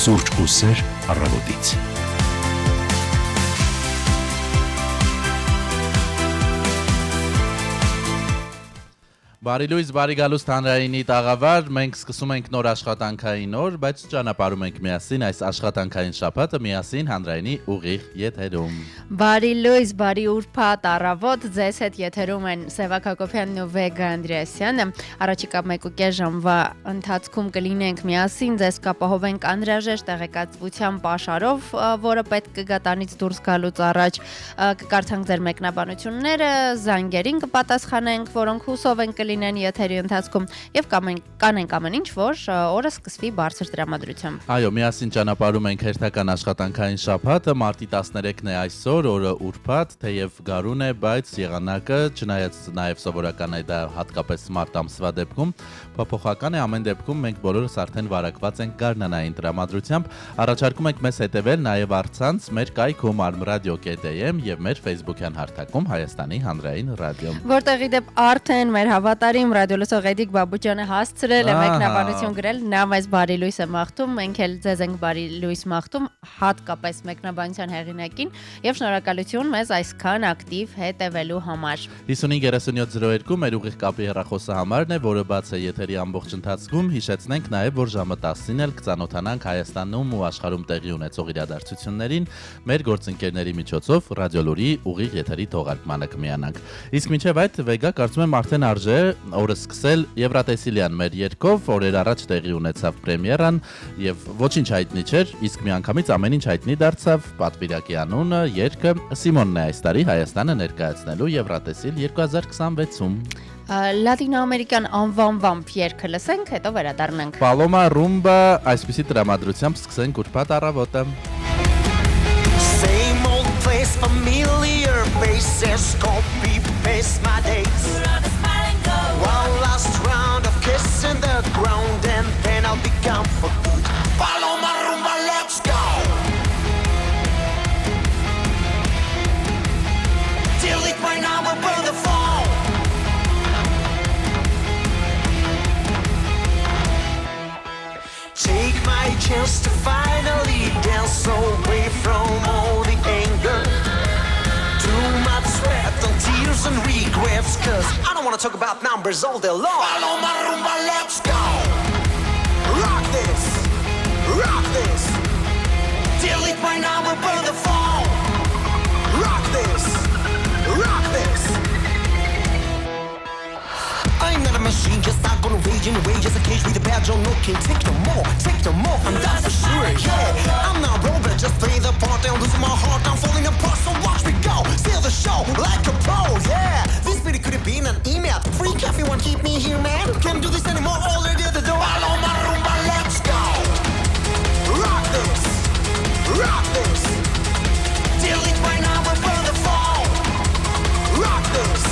Սուրճ ու սեր առավոտից։ Բարի լույս, բարի գալուստ հանրայինի տաղավար, մենք սկսում ենք նոր աշխատանքային օր, բայց ճանապարհում ենք միասին այս աշխատանքային շաբաթը միասին հանրայինի ուղիղ եթերում։ Բարի լույս, բարի ուրբաթ առավոտ, ձեզ հետ եթերում են Սևակ Հակոբյանն ու Վեգա Անդրեասյանը։ Առաջիկա 1.5 ժամվա ընթացքում կլինենք միասին, ձեզ կապահովենք անհրաժեշտ տեղեկատվության պաշարով, որը պետք կգա տանից դուրս գալուց առաջ, կկարդանք ձեր մեկնաբանությունները, զանգերին կպատասխանենք, որոնք հուսով են կլինեն եթերի ընթացքում եւ կանենք ամեն ինչ, որ օրը սկսվի բարձր տրամադրությամբ։ Այո, միասին ճանապարհում ենք հերթական աշխատանքային շաբաթը, մարտի 13-ն է այսօր, օրը ուրբաթ, թեև գարուն է, բայց եղանակը, չնայած նաեւ սովորական է դա հատկապես մարտ ամսվա դեպքում, փոփոխական է, ամեն դեպքում մենք բոլորս արդեն վարակված ենք գարնանային տրամադրությամբ, առաջարկում ենք մեզ հետևել նաեւ առցանց մեր կայքում armradio.am եւ մեր Facebook-յան հարթակում Հայաստանի հանրային ռադիոն։ Որտեղ իդեպ արդեն մեր հավատարիմ ռադիոլսող Էդիկ Բաբուջյանը հասցրել է մեկնաբանություն գրել, նա մեզ բարի լույս է մաղթում, մենք էլ ձեզ ենք բարի լույս մաղթում, հատկապես մեկնաբանության հեղինակին եւ շնորհակալություն մեզ այսքան ակտիվ հետևելու համար։ 553702 մեր ուղիղ կապի հեռախոսը համարն է, որը բաց է եթերի ամբողջ ընթացքում, հիշեցնենք նաեւ, որ ժամը 10-ին էլ կծանոթանանք Հայաստանում ու աշխարհում տեղի ունեցող իրադարձություններին, մեր գործընկերների միջոցով ռադիոլուրի ուղիղ եթերի թողարկմանը կմիանանք։ Իսկ մինչև այդ Վեգա կարծում եմ արդեն արժե օրը սկսել Եվրատեսիլյան մեր երգով, օրեր առաջ տեղի ունեցավ պրեմիերան եւ ոչինչ հայտնի չէր, իսկ միանգամից ամեն ինչ հայտնի դարձավ, պատվիրակի անունը, երգը Սիմոնն է այս տարի Հայաստանը ներկայացնելու Եվրատեսիլ 2026-ում։ Լատինոամերիկյան անվանվամբ երգը լսենք, հետո վերադառնանք։ Paloma Rumba, այսպիսի տրամադրությամբ սկսենք ուրբաթ առավոտը։ Same old place, familiar faces, copy paste my dates. One last round of kissing the ground and then I'll be gone for good. Paloma Rumba, let's go. Delete my number, burn the phone. Take my chance to finally dance away from all the anger. Too much sweat and tears and regrets, cause I don't wanna talk about numbers all day long. Paloma Rumba, let's go. Rock this, rock this. Delete my number, burn the phone. Rock this, rock this. I'm not a machine, just not gonna rage in a rage as a cage with a badge on, no can take no more, I'm that for sure, yeah. I'm not Robert, just play the part, I'm losing my heart, I'm falling apart, so watch me go, steal the show like a pro, yeah. This video could have been an email, free coffee won't keep me here, man. Can't do this anymore, already at the door. Paloma Rumba, let's go. Rock this, rock this. Delete my number, burn the phone. Rock this,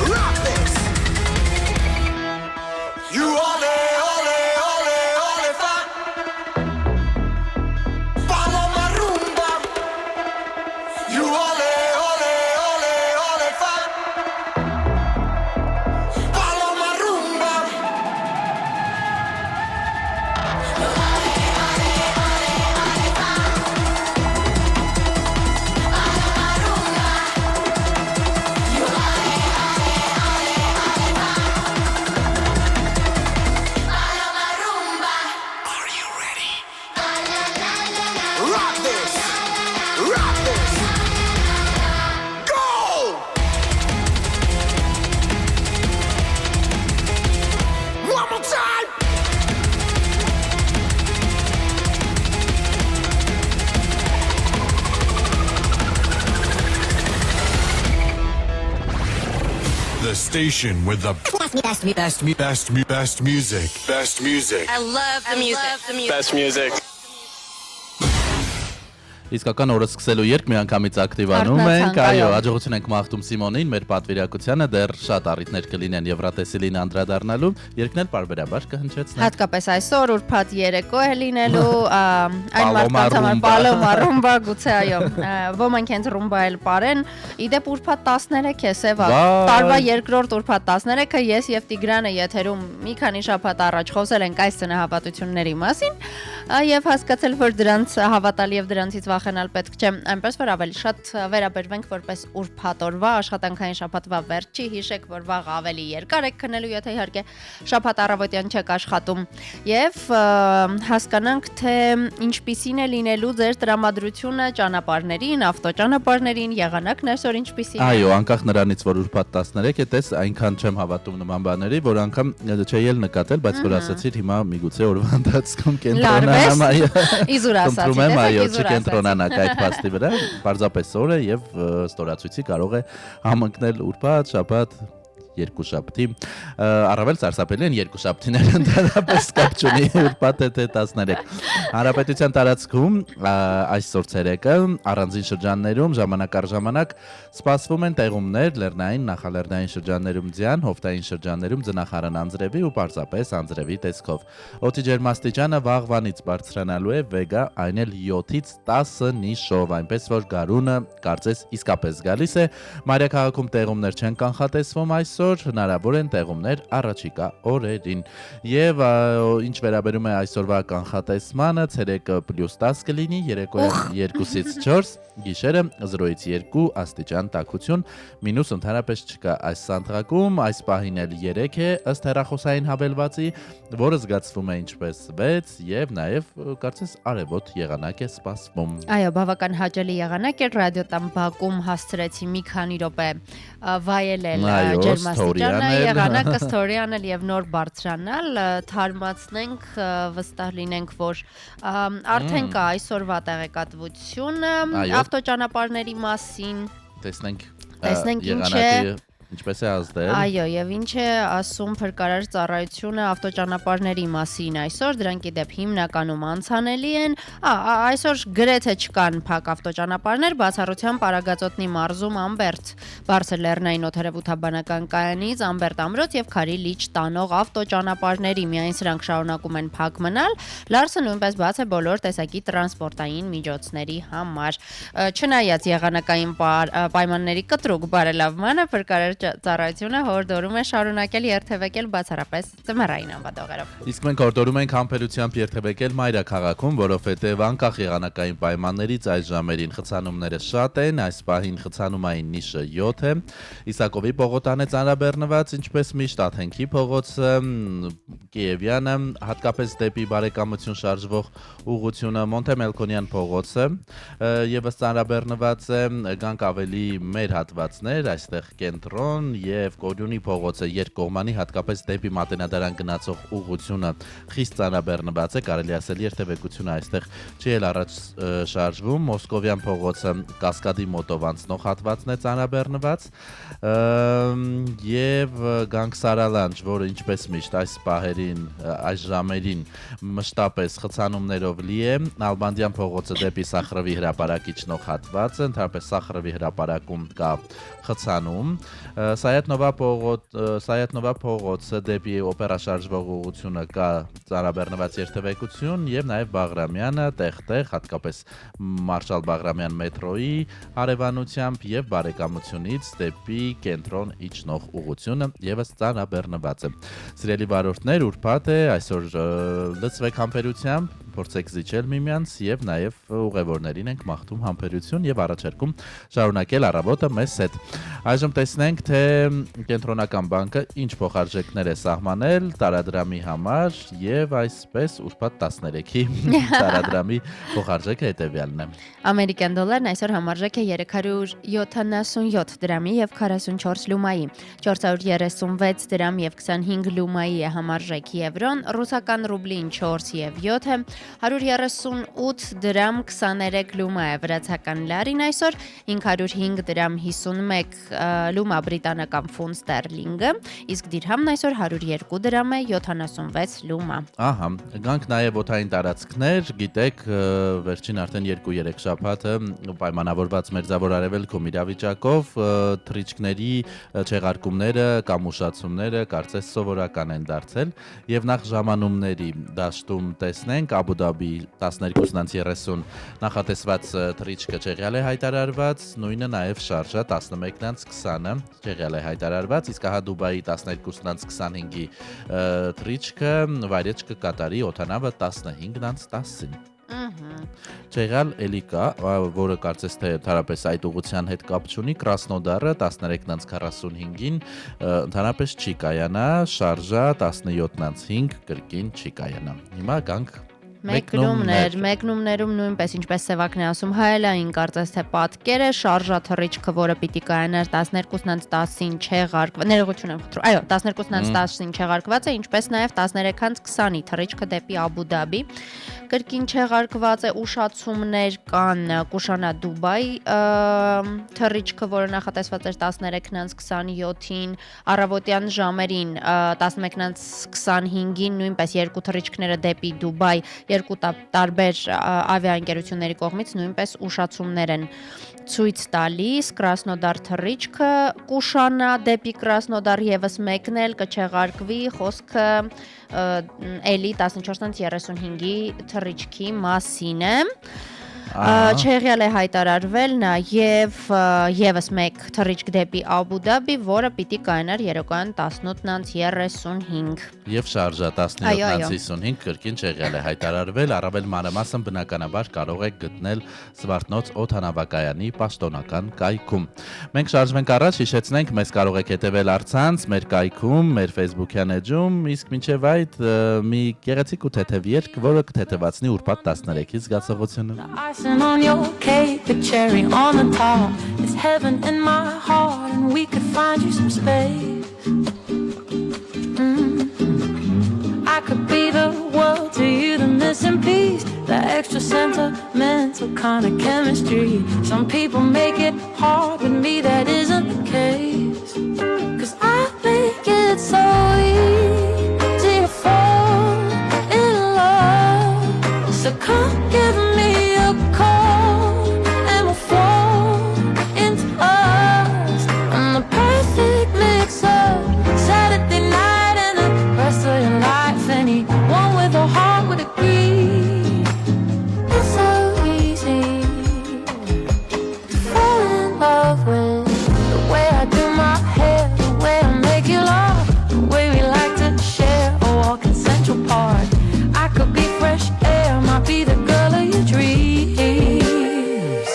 rock this. You ole, ole, ole, ole, fa. Paloma Rumba. You ole, ole, ole, ole, fa. Paloma Rumba. Are you ready? Rock this! Rock this! Go! One more time! The station with the best music. Best music. I love the music. Best music. Իսկական օրը սկսելու երկ միանգամից ակտիվանում ենք, այո, հաջողություն ենք մաղթում Սիմոնին, մեր պատվիրակությանը, դեռ շատ առիթներ կլինեն Եվրատեսիլին անդրադառնալու, երկներ պարբերաբար կհնչեցնենք։ Հատկապես այսօր ուրբաթ երեկո է լինելու, այն մարդկանց համար Պալոմա ռումբա, գուցե այո, ոմանք հենց ռումբա էլ պարեն, իդեպ ուրբաթ 13 է, Սևա, տարվա երկրորդ ուրբաթ 13-ը, ես եւ Տիգրանը եթերում մի քանի շաբաթ առաջ խոսել ենք այս ծնահավատությունների մասին եւ հասկացել, որ դրանց հավատալ եւ դրանցից վախենալ պետք չէ, այնպես որ ավելի շատ վերաբերվենք որպես ուրբաթ օրվա աշխատանքային շաբաթվա վերջի, հիշեք, որ վաղ ավելի երկար եք քնելու, եթե իհարկե շաբաթ առավոտյան չեք աշխատում եւ հասկանանք, թե ինչպիսին է լինելու ձեր տրամադրությունը ճանապարհներին, ավտոճանապարհներին, եղանակն այսօր ինչպիսին է։ Այո, անկախ նրանից, որ ուրբաթ 13 է, տես այնքան չեմ հավատում նման բաների, որ անգամ չէի էլ նկատել, բայց որ ասացիր հիմա միգուցե օրվա ընթացքում կենտրոնանամ, այո։ Իզուր ասացի, այո, չկենտրոնանաք այդ փաստի վրա, պարզապես օր է եւ ստորացույցի կարող է համընկնել ուրբաթ, շաբաթ, երկուշաբթի, առավել սարսափելի են երկուշաբթիները, ընդհանրապես կապ չունի ուրբաթ թե 13։ Հանրապետության տարածքում այսօր ցերեկը առանձին շրջաններում ժամանակ առ ժամանակ սպասվում են տեղումներ լեռնային, նախալեռնային շրջաններում ձյան, հովտային շրջաններում ձնախարան անձրևի ու պարզապես անձրևի տեսքով։ Օդի ջերմաստիճանը վաղվանից բարձրանալու է վեգա, այն էլ 7-ից 10 նիշով, այնպես որ գարունը կարծես իսկապես գալիս է։ Մայրաքաղաքում տեղումներ չեն կանխատեսվում այսօր, հնարավոր են տեղումներ առաջիկա օրերին։ Եվ ինչ վերաբերում է այսօրվա կանխատեսմանը, ցերեկը +10 կլինի, երեկոյան 2-ից 4, գիշերը 0-ից 2 աստիճան տաքություն, մինուս ընդհանրապես չկա այս սանդղակում, այս պահին էլ 3 է ըստ հեռախոսային հավելվածի, որը զգացվում է ինչպես 6 եւ նաեւ կարծես արևոտ եղանակ է սպասվում։ Այո, բավական հաճելի եղանակ է, ռադիոտան Բաքում հասցրեցի մի քանի րոպե վայելել ջերմաստիճանը, եղանակը ստորիանել եւ նոր բարձրանալ, թարմացնենք, վստահ լինենք, որ արդեն կա այսօրվա տեղեկատվությունը ավտոճանապարհների մասին, տեսնենք ինչ է, ինչպես է ազդել։ Այո, եւ ինչ է ասում փրկարար ծառայությունը ավտոճանապարհների մասին այսօր, դրանք իդեպ հիմնականում անցանելի են։ Այսօր գրեթե չկան փակ ավտոճանապարհներ, բացառությամբ Արագածոտնի մարզում Ամբերտ, Բարձր Լեռնային օդերևութաբանական կայանից Ամբերտ ամրոց եւ Քարի լիճ տանող ավտոճանապարհների, միայն սրանք շարունակում են փակ մնալ։ Լարսը նույնպես բաց է բոլոր տեսակի տրանսպորտային միջոցների համար։ Չնայած եղանակային պայմանների կտրուկ բարելավմանը, փրկարար ծառայությունը հորդորում է շարունակել երթևեկել բացառապես ձմեռային անվադողերով։ Իսկ մենք հորդորում ենք համբերությամբ երթևեկել մայրաքաղաքում, որովհետև անկախ եղանակային պայմաններից այս ժամերին խցանումները շատ են, այս պահին խցանումային նիշը 7 է, Իսակովի պողոտան է ծանրաբեռնված, ինչպես միշտ Աթենքի փողոցը, Կիևյանը, հատկապես դեպի բարեկամություն շարժվող ուղղությունը Մոնտեմելքոնյան փողոցը եւս ծանրաբեռնված է, գանք ավելի մեր հատվածներ, այստեղ կենտրոն եւ Կորյունի փողոցը երկկողմանի հատկապես դեպի Մատենադարան գնացող ուղղությունը խիստ ծանրաբեռնված է, կարելի ասել երթևեկությունը այստեղ չի էլ առաջ շարժվում, Մոսկովյան փողոցը Կասկադի մոտով անցնող հատվածն է ծանրաբեռնված եւ գանք Սարալանջ, որը ինչպես միշտ այս պահերին, այս ժամերին մշտապես խցանումներով լի է, Ալբանդյան փողոցը դեպի Սախրովի հրապարակ իջնող հատվածը, ընդհանրապես Սախրովի հրապարակում կա խցանում, Սայաթնովա փողոցը դեպի օպերա շարժվող ուղղությունը կա ծանրաբեռնված երթևեկություն եւ նաեւ Բաղրամյանը տեղ-տեղ, հատկապես Մարշալ Բաղրամյան մետրոյի հարևանությամբ եւ բարեկամությունից դեպի կենտրոն իջնող ուղղությունը եւս ծանրաբեռնված է։ Սիրելի վարորդներ, ուրբաթ է, այսօր լցվեք համբերությամբ, փորձեք զիջել միմյանց եւ նաեւ ուղևորներին ենք մաղթում համբերություն եւ առաջարկում շարունակել առավոտը մեզ հետ։ Այժմ տեսնենք, թե Կենտրոնական բանկը ինչ փոխարժեքներ է սահմանել տարադրամի համար եւ այսպես ուրբաթ 13-ի տարադրամի փոխարժեքը հետեւյալն է։ Ամերիկյան դոլարն այսօր համարժեք է 377 դրամի եւ 44 լումայի, 436 դրամ եւ 25 լումայի է համարժեք եվրոն, ռուսական ռուբլին 4 եւ 7 է, 138 դրամ 23 լումա է վրացական լարին այսօր, 505 դրամ 51 լումա բրիտանական ֆունտ ստերլինգը, իսկ դիրհամն այսօր 102 դրամ է 76 լումա։ Ահա, գանք նաև օդային տարածքներ, գիտեք, վերջին արդեն 2-3 շաբաթը պայմանավորված մերձավոր արևելքում իրավիճակով թռիչքների չեղարկումները կամ ուշացումները կարծես սովորական են դարձել եւ նախ ժամանումների դաշտում տեսնենք Աբու Դաբի 12:30 նախատեսված թռիչքը չեղյալ է հայտարարված, նույնը նաև շարժա 11:20-ը չեղյալ է հայտարարված, իսկ հա Դուբայի 12:25-ի թռիչքը վայրեջ կկատարի օդանավը 15:10-ին։ Չեղյալ էլի կա, որը կարծես թե ընդհանրապես այդ ուղղության հետ կապ չունի, Կրասնոդարը 13:45-ին ընդհանրապես չի կայանա, շարժա 17:05 կրկին չի կայանա։ Հիմա գանք Մեկնումներում նույնպես ինչպես Սևակն է ասում, հայելային կարծես թե պատկեր է, շարժա թռիչքը, որը պիտի կայանար 12:10-ին չեղարկված, ներողություն եմ խնդրում, այո, 12:10-ին չեղարկված է, ինչպես նաև 13:20-ի թռիչքը դեպի Աբու Դաբի։ Կրկին չեղարկված է, ուշացումներ կան կուշանա Դուբայ թռիչքը, որը նախատեսված էր 13:27-ին, առավոտյան ժամերին 11:25-ին նույնպես երկու թռիչքները դեպի Դուբայ, երկու տարբեր ավիաընկերությունների կողմից նույնպես ուշացումներ են ցույց տալիս։ Կրասնոդար թռիչքը կուշանա դեպի Կրասնոդար եւս մեկն էլ կչեղարկվի, խոսքը էլի 14:35-ի թռիչքի մասին է։ Չեղյալ է հայտարարվել նաև եւս մեկ թռիչք դեպի Աբու Դաբի, որը պիտի կայանար երեկոյան 18:35։ Եվ շարժա 17:55 կրկին չեղյալ է հայտարարվել, առավել մանրամասն բնականաբար կարող եք գտնել Զվարթնոց օդանավակայանի պաշտոնական կայքում։ Մենք շարժվենք առաջ, հիշեցնենք, մեզ կարող եք հետևել առցանց մեր կայքում, մեր Facebook-յան էջում, իսկ մինչև այդ մի գեղեցիկ ու թեթև երգ, որը կթեթևացնի ուրբաթ 13-ի զգացողությունը։ Icing on your cake, a cherry on the top. It's heaven in my heart, and we could find you some space. I could be the world to you, the missing piece, the extra sentimental kind of chemistry. Some people make it hard, with me that isn't the case. 'Cause I make it so easy to fall in love. So come give me a call and we'll fall into us. I'm the perfect mix of Saturday night and the rest of your life. Anyone with a heart would agree. It's so easy to fall in love with the way I do my hair, the way I make you laugh, the way we like to share a walk in Central Park. I could be fresh air, might be the girl of your dreams.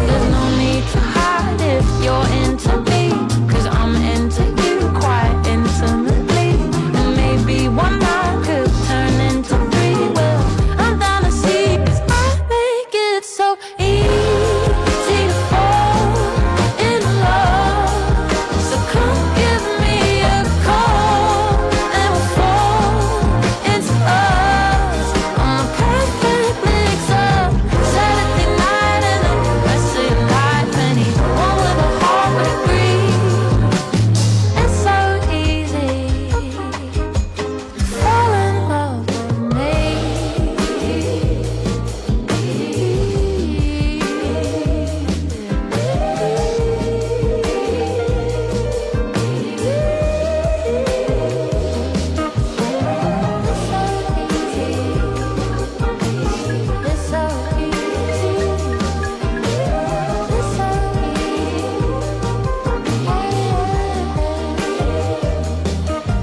There's no need to hide if you're into me, 'cause I'm into you quite intimately. And maybe one night could turn into three. Well, I'm down to see, 'cause I make it so easy to fall in love. So come give me a call and we'll fall into us. I'm the perfect mix of Saturday night and the rest of your life. Anyone with a heart would agree. It's so easy to fall in love with me. It's so easy.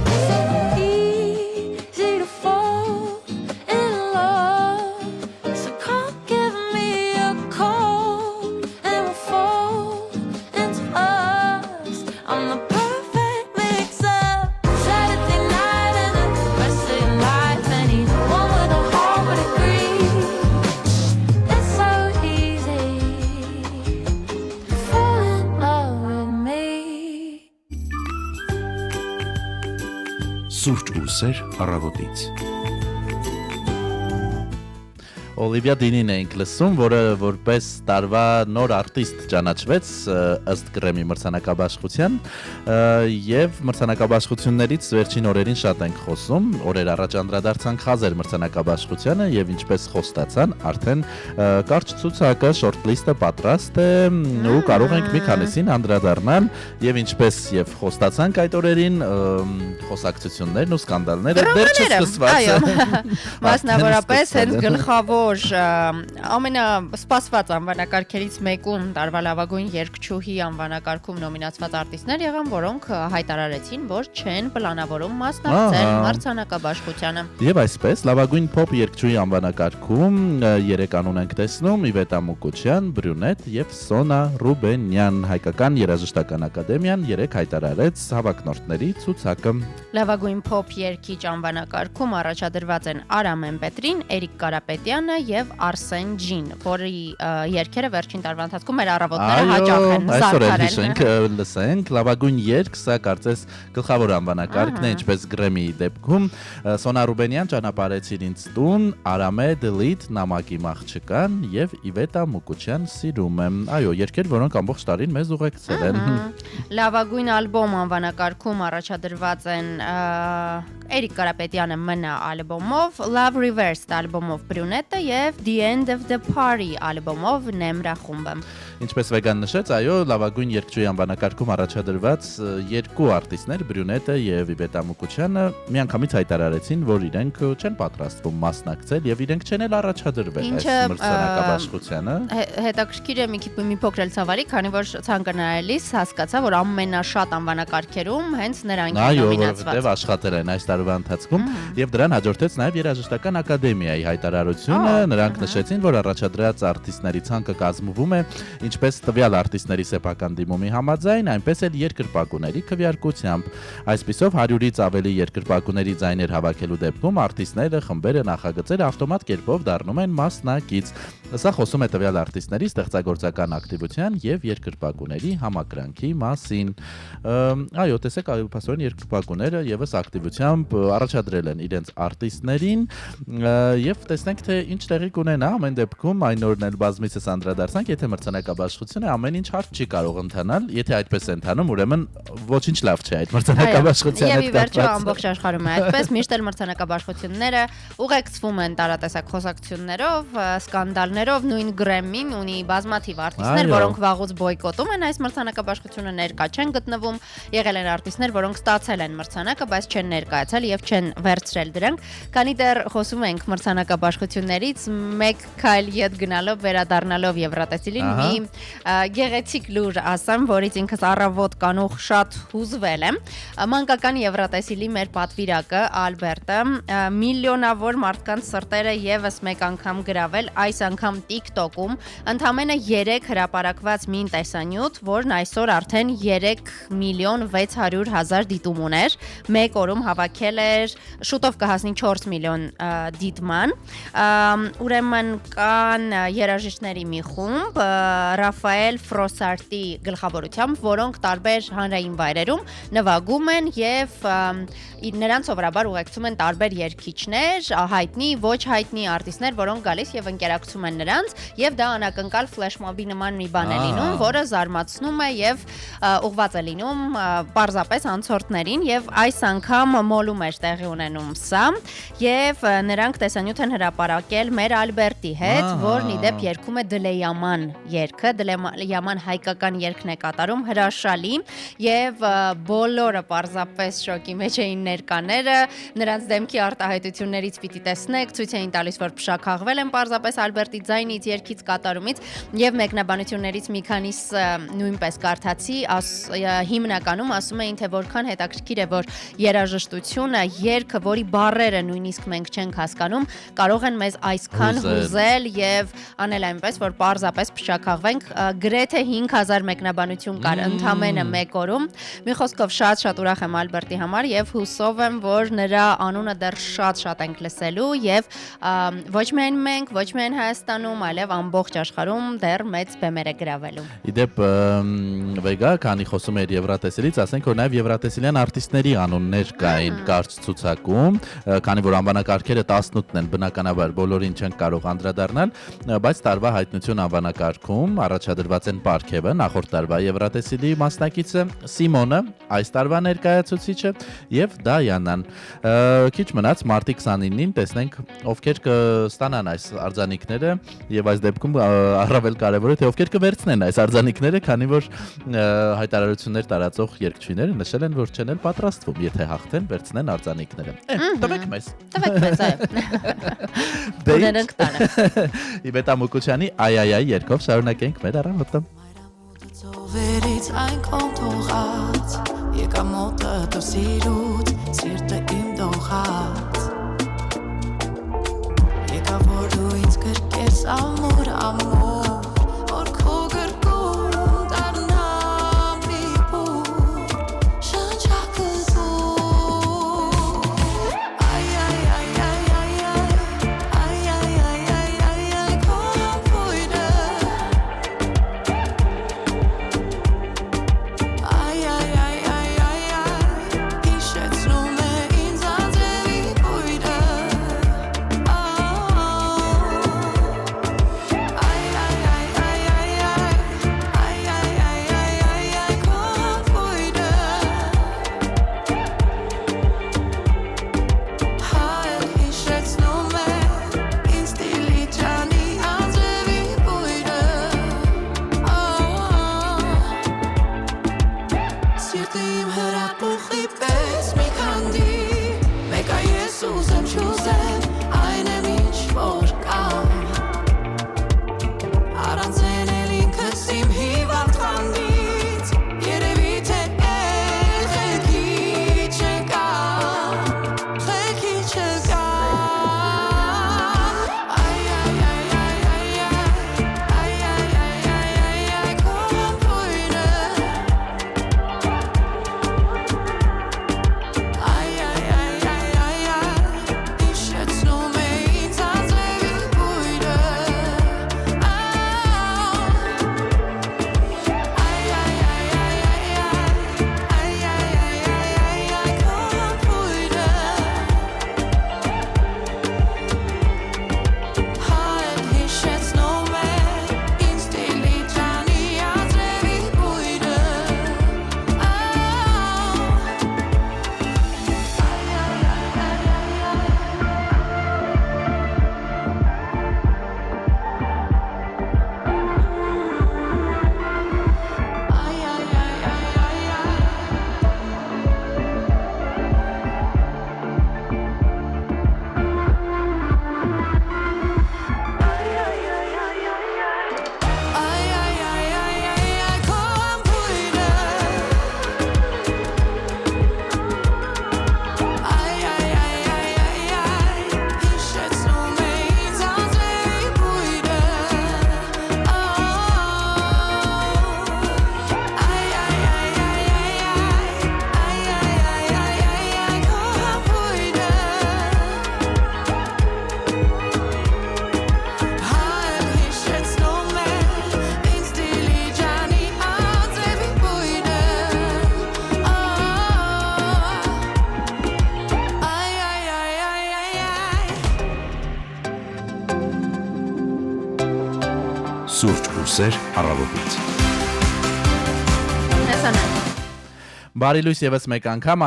It's so easy to fall in love. So come give me a call and we'll fall into us. I'm the perfect mix of Saturday night and the rest of your life. Anyone with a heart would agree. It's so easy to fall in love with me. Սուրճ ու սեր առավոտից։ Օլիվիա Դինին էինք լսում, որը որպես տարվա նոր արտիստ ճանաչվեց ըստ Գրեմի մրցանակաբաշխության եւ մրցանակաբաշխություններից վերջին օրերին շատ ենք խոսում, օրեր առաջ անդրադարձանք Խազեր մրցանակաբաշխությանը եւ ինչպես խոստացան, արդեն կարճ ցուցակը shortlist-ը պատրաստ է ու կարող ենք մի քանիսին անդրադառնալ եւ ինչպես եւ խոստացանք այդ օրերին խոսակցություններն ու սկանդալները դեռ չսկսված են։ Մասնավորապես հենց գլխավոր ամենասպասված անվանակարգերից մեկում տարվա լավագույն երգչուհի անվանակարգում նոմինացված արտիստներ եղան, որոնք հայտարարեցին, որ չեն պլանավորում մասնակցել մրցանակաբաշխությանը։ Եվ այսպես լավագույն փոփ երգչուհի անվանակարգում 3 անուն ենք տեսնում՝ Իվետա Մուկուչյան, Բրյունետ եւ Սոնա Ռուբենյան։ Հայկական երաժշտական ակադեմիան 3 հայտարարեց հավակնորդների ցուցակը։ Լավագույն փոփ երգիչ անվանակարգում առաջադրված են Արամեն Պետրին, Էրիկ Կարապետյանը եւ Արսեն Ջին, որի երգերը վերջին տարվա ընթացքում մեր առավոտները հաճախ են զարդարել։ Այսօր լսենք լավագույն երգ, սա կարծես գլխավոր անվանակարգն է, ինչպես Գրեմի դեպքում։ Սոնա Ռուբենյան ճանապարհեցիր ինձ տուն, Արամե Դլիթ նամակի մաղջկան եւ Իվետա Մուկուչյան սիրում եմ։ Այո, երգեր, որոնք ամբողջ տարին մեզ ուղեկցել են։ Լավագույն ալբոմ անվանակարգում առաջադրված են Էրիկ Կարապետյանը Մնա ալբոմով, Love Reversed ալբոմով Բրյունետը եւ The End of the Party ալբոմով Նեմրա խումբը։ Ինչպես Վեգան նշեց, այո, լավագույն երգչուհի անվանակարգում առաջադրված երկու արտիստներ Բրյունետը եւ Իվետա Մուկուչյանը միանգամից հայտարարեցին, որ իրենք չեն պատրաստվում մասնակցել եւ իրենք չեն էլ առաջադրվել այս մրցանակաբաշխությանը։ Հետաքրքիր է մի փոքր էլ ցավալի, քանի որ ցանկանալիս հասկացա, որ ամենաշատ անվանակարգերում հենց նրանք են նոմինացված։ Այո, որովհետեւ աշխատել են այս տարվա ընթացքում եւ դրան հաջորդեց նաեւ երաժշտական ակադեմիայի հայտարարությունը։ Նրանք նշեցին, որ առաջադրած արտիստների ցանկը կազմվում է ինչպես տվյալ արտիստների սեփական դիմումի համաձայն, այնպես էլ երկրպագուների քվեարկությամբ։ Այսպիսով 100-ից ավելի երկրպագուների ձայներ հավաքելու դեպքում արտիստները, խմբերը, նախագծերը ավտոմատ կերպով դառնում են մասնակից։ Սա խոսում է տվյալ արտիստների ստեղծագործական ակտիվության եւ երկրպագուների համակրանքի մասին։ Այո, տեսեք, փաստորեն երկրպագուները եւս ակտիվությամբ առաջադրել են իրենց արտիստներին եւ տեսնենք թե ինչ տեղի կունենա։ Ամեն դեպքում այն օրն էլ բազմիցս անդրադարձանք, եթե մրցանակաբաշխությունը ամեն ինչ հարթ չի կարող ընթանալ, եթե այդպես է ընթանում, ուրեմն ոչինչ լավ չէ այդ մրցանակաբաշխության հետ կապված։ Եվ ի վերջո ամբողջ աշխարհում է այդպես, միշտ էլ մրցանակաբաշխությունները ուղեկցվում են տարատեսակ խոսակցություններով, սկանդալներով, նույն Գրեմին ունի բազմաթիվ արտիստներ, որոնք վաղուց բոյկոտում են այս մրցանակաբաշխությունը, ներկա չեն գտնվում, եղել են արտիստներ, որոնք ստացել են մրցանակը, բայց չեն ներկայացել եւ չեն վերցրել դրանք, քանի դեռ խոսում ենք մրցանակաբաշխություններից, մեկ քայլ ետ գնալով վերադառնալով Եվրատեսիլին մի գեղեցիկ լուր ասեմ, որից ինքս առավոտ կանուխ շատ հուզվել եմ։ Մանկական Եվրատեսիլի մեր պատվիրակը Ալբերտը միլիոնավոր մարդկանց սրտերը եւս մեկ անգամ գրավել, այս անգամ TikTok-ում ընդամենը 3 հրապարակված մի տեսանյութ, որն այսօր արդեն 3.600.000 դիտում ուներ, մեկ օրում հավաքել էր, շուտով կհասնի 4 միլիոն դիտման։ Ուրեմն կան երաժիշտների մի խումբ, Ռաֆայել Ֆրոսարտի գլխավորությամբ, որոնք տարբեր հանրային վայրերում նվագում են եւ նրանց սովորաբար ուղեկցում են տարբեր երգիչներ, հայտնի, ոչ հայտնի արտիստներ, որոնք գալիս եւ ընկերակցում են նրանց, եւ դա անակնկալ ֆլեշմոբի նման մի բան է լինում, որը զարմացնում է եւ ուղղված է լինում պարզապես անցորդներին եւ այս անգամ մոլում էր տեղի ունենում սա եւ նրանք տեսանյութ են հրապարակել մեր Ալբերտի հետ, որն ի դեպ երգում է Դլեյաման երգը, Դլեյաման հայկական երգն է կատարում, հրաշալի եւ բոլորը պարզապես շոկի մեջ էին ներկաները, նրանց դեմքի արտահայտություններից պիտի տեսնեք, ցույց էին տալիս, որ փշաքաղվել են պարզապես Ալբերտի ձայնից, երգից, կատարումից եւ մեկնաբանություններից մի քանիսը նույնպես կարդացի, հիմնականում ասում էին, թե որքան հետաքրքիր է, որ երաժշտությունը, երգը, որի բառերը նույնիսկ մենք չենք հասկանում, կարող են մեզ այսքան հուզել եւ անել այնպես, որ պարզապես փշաքաղվենք ունենք գրեթե 5000 մեկնաբանություն կար ընդամենը մեկ օրում։ Մի խոսքով շատ ուրախ եմ Ալբերտի համար եւ հուսով եմ, որ նրա անունը դեռ շատ ենք լսելու եւ ոչ միայն մենք, ոչ միայն Հայաստանում, այլև ամբողջ աշխարհում դեռ մեծ բեմեր է գրավելու։ Իդեպ վեգա, քանի խոսում էր Եվրատեսիլից, ասենք որ նաեւ եվրատեսիլյան արտիստների անուններ կային կարճ ցուցակում, քանի որ անվանակարգերը 18-ն են, բնականաբար բոլորին չեն կարող անդրադառնալ, բայց տարվա հայտնություն անվանակարգում առաջադրված են Պարքևը, նախորդ տարվա Եվրատեսիլի մասնակիցը, Սիմոնը, այս տարվա ներկայացուցիչը եւ Դայանան։ Քիչ մնաց մարտի 29-ին տեսնենք ովքեր կստանան այս արձանիկները եւ այս դեպքում առավել կարեւոր է թե ովքեր կվերցնեն այս արձանիկները, քանի որ հայտարարություններ տարածող երգչուհիները նշել են, որ չեն էլ պատրաստվում, եթե հաղթեն, վերցնեն արձանիկները։ Տվեք մեզ, այո։ Դրանք տանը։ Իվետա Մուկուչյանի այ երգով շարունակենք մեր առավոտը։ Ծովերից այն կոնտողած Եկա մոտը դու սիրուց Սիրտը իմ դողած Եկա որ դու ինձ գրկես ամուր Որ քո գրկում դառնամ վիպուր Շնչակը դու Այ քո ամպույրը Հիշեցնում է ինձ անձրևի բույրը Սուրճ ու սեր առավոտից։ Բարի լույս եւս մեկ անգամ,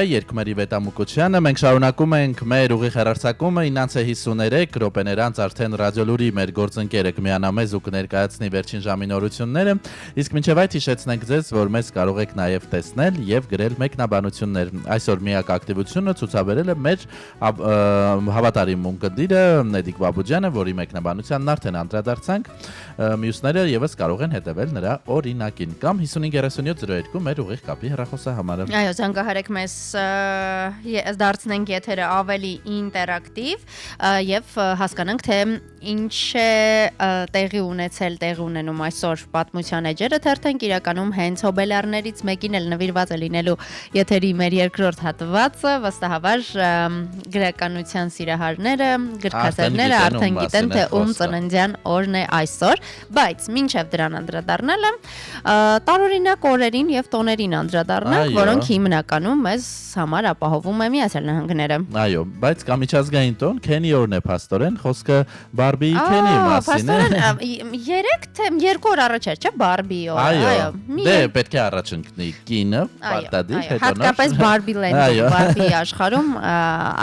երկմերի Վետամուկուչյանը, մենք շարունակում ենք մեր ուղիղ հեռարձակումը 9:53 րոպեներ անց արդեն ռադիոլուրի մեր գործընկերը կմիանա մեզ ու կներկայացնի վերջին ժամի նորությունները, իսկ մինչև այդ հիշեցնենք ձեզ, որ մեզ կարող եք նաեւ տեսնել եւ գրել մեկնաբանություններ։ Այսօր միակ ակտիվությունը ցուցաբերել է մեր հավատարիմ ունկնդիրը Նեդիկ Բաբուջյանը, որի մեկնաբանությանն արդեն անդրադարձանք, մյուսները եւս կարող են հետևել նրա օրինակին կամ 553702 մեր ուղիղ կապի հեռախոս խոսահամարը։ Այո, զանգահարեք մեզ դարձնենք եթերը ավելի ինտերակտիվ եւ հասկանանք թե ինչ է տեղի ունենում այսօր պատմության էջերը թերթենք իրականում հենց հոբելյարներից մեկին էլ նվիրված է լինելու եթերի մեր երկրորդ հատվածը վստահաբար գրականության սիրահարները գրքասերները արդեն գիտեն թե ում ծննդյան օրն է այսօր բայց մինչև դրան անդրադառնալը տարօրինակ օրերին եւ տոներին անդրադառնանք որոնք հիմնականում մեզ համար ապահովում է Միացյալ Նահանգները Այո բայց կա միջազգային տոն Քենի օրն է փաստորեն խոսքը Բարբիի Քենի մասին է երեք թե երկու օր առաջ էր չէ Բարբի օր այո դե պետք է առաջ ընկնի կինը պարտադիր հետո հատկապես Բարբի լենդում Բարբի աշխարհում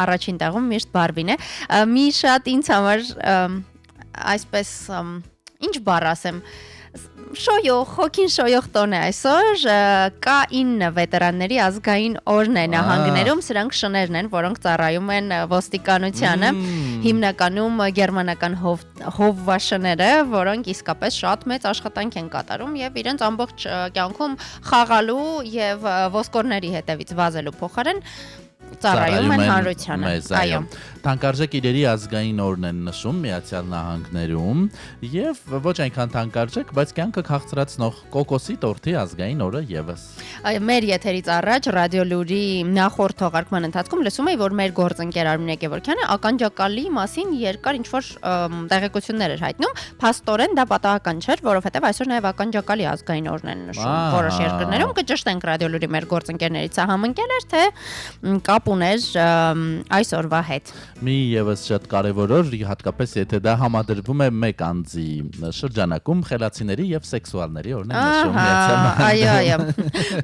առաջին տեղում միշտ Բարբին է մի շատ ինձ համար այսպես ինչ բառ ասեմ հոգին շոյող տոն է այսօր կա 9 վետերանների ազգային օրն է նահանգներում սրանք շներն են որոնք ծառայում են ոստիկանությանը հիմնականում գերմանական հովվաշները որոնք իսկապես շատ մեծ աշխատանք են կատարում եւ իրենց ամբողջ կյանքում խաղալու եւ ոսկորների հետևից վազելու փոխարեն ծառայում են հանրությանը այո Թանկարժեք իրերի ազգային օրն են նշում Միացյալ Նահանգներում եւ ոչ այնքան թանկարժեք, բայց կյանքը քաղցրացնող կոկոսի տորթի ազգային օրը եւս։ Մեր եթերից առաջ ռադիոլուրի նախորդ թողարկման ընթացքում լսում էի, որ մեր գործընկեր Արմինե Գևորգյանը ականջակալի մասին երկար ինչ-որ տեղեկություններ էր հայտնում, փաստորեն դա պատահական չէր, որովհետեւ այսօր նաեւ ականջակալի ազգային օրն են նշում որոշ երկրներում, կճշտենք ռադիոլուրի մեր գործընկերներից համընկել էր, թե կապ ուներ այսօրվա հետ։ Մի եւս շատ կարևոր օր, հատկապես եթե դա համադրվում է մեկ անձի շրջանակում խելացիների եւ սեքսուալների օրն է նշում այո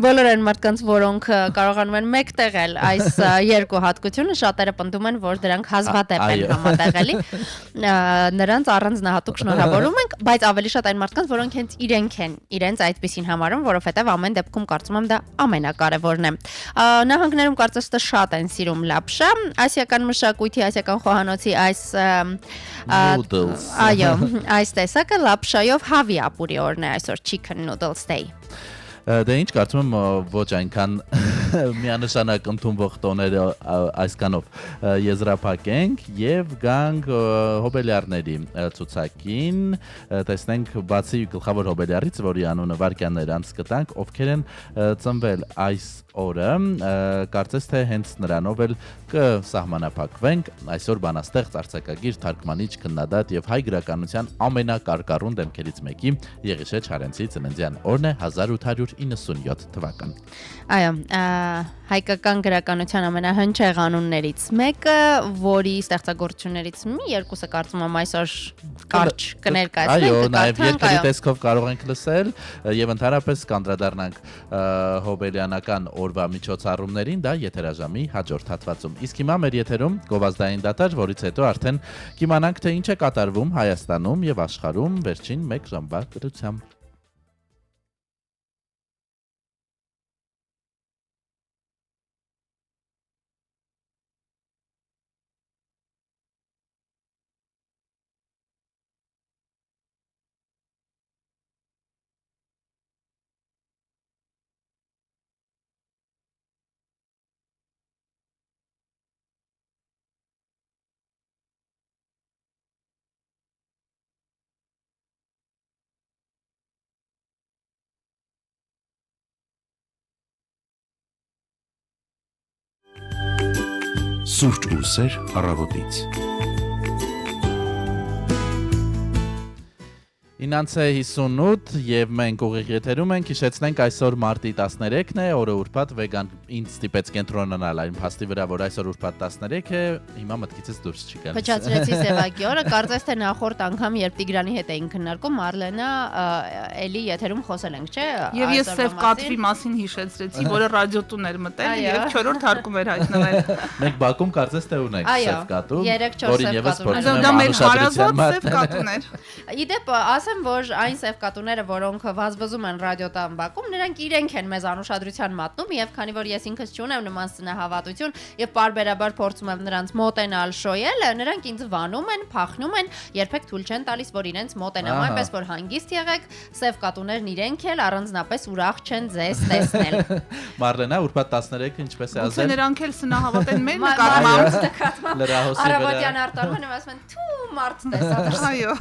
բոլոր այն մարդկանց որոնք կարողանում են մեկտեղել այս երկու հատկությունը շատերը պնդում են որ դրանք հազվադեպ են համատեղելի նրանց առանձնահատուկ շնորհավորում ենք բայց ավելի շատ այն մարդկանց որոնք հենց իրենք են իրենց այդպեսին համարում որովհետեւ ամեն դեպքում կարծում եմ դա ամենակարևորն է նահանգներում կարծես թե շատ են սիրում լապշա ասիական մշակույթի ասիական խոհանոցի այս այո այս տեսակը լապշայով հավի ապուրի օրն է այսօր chicken noodles day Դե ինչ կարծում եմ ոչ այնքան միանշանակ ընդունվող տոները այսքանով եզրափակենք եւ գանք հոբելյարների ցուցակին տեսնենք բացի գլխավոր հոբելյարից որի անունը վարքյաններ անց կտանք ովքեր են ծնվել այս օրը կարծես թե հենց նրանով էլ կսահմանափակվենք այսօր բանաստեղծ արձակագիր թարգմանիչ քննադատ եւ հայ գրականության ամենակարկառուն դեմքերից մեկի Եղիշե Չարենցի ծննդյան օրն է 1897 թվական Այո հայկական գրականության ամենահնչեղ անուններից մեկը որի ստեղծագործություններից մի երկուսը կարծում եմ այսօր կարճ կներկայացնենք այո նաեւ երկրի տեսքով կարող ենք լսել եւ ընդհանրապես կանդրադառնանք հոբելյանական օրվա միջոցառումներին դա եթերաժամի հաջորդ հատվածում իսկ հիմա մեր եթերում գովազդային դատարկ որից հետո արդեն կիմանանք թե ինչ է կատարվում Հայաստանում եւ աշխարհում վերջին 1 ժամվա դրությամբ Սուրճ ու սեր առավոտից 9:58 եւ մենք ուղիղ եթերում ենք հիշեցնենք այսօր մարտի 13-ն է օրը ուրբաթ վեգան ինձ ստիպեց կենտրոնանալ այն փաստի վրա որ այսօր ուրբաթ 13 է հիմա մտքիցս դուրս չի գալիս Փչացրեցի Սևակի օրը կարծես թե նախորդ անգամ երբ Տիգրանի հետ էինք քննարկում Մարլենա էլի եթերում խոսել ենք չէ Եվ ես Սև կատվի մասին հիշեցրեցի որը ռադիոտուն էր մտել եւ 4-րդ հարկում էր հայտնվել Մենք Բաքում կարծես թե ունենք Սև կատու 3-4 Սև կատու դա մեր հարազատ Սև կատուն էր Իդեպ ասեմ ասեմ, որ այն սևկատուները, որոնք վազվզում են ռադիոտան Բաքում, նրանք իրենք են մեզ անուշադրության մատնում եւ քանի որ ես ինքս չունեմ նման սնահավատություն եւ պարբերաբար փորձում եմ նրանց մոտենալ շոյել, նրանք ինձ վանում են, փախնում են, երբեք թույլ չեն տալիս, որ իրենց մոտենամ, այնպես որ հանգիստ եղեք, սևկատուներն իրենք էլ առանձնապես ուրախ չեն ձեզ տեսնել։ Մարլենա, ուրբաթ 13-ը ինչպես է Ոնց ասել։ նրանք էլ սնահավատ են մեր նկատմամբ։ Լրահոսի Արավոտյան արտանում են ասում են՝ «Թու մարդ տեսա»։ Այո։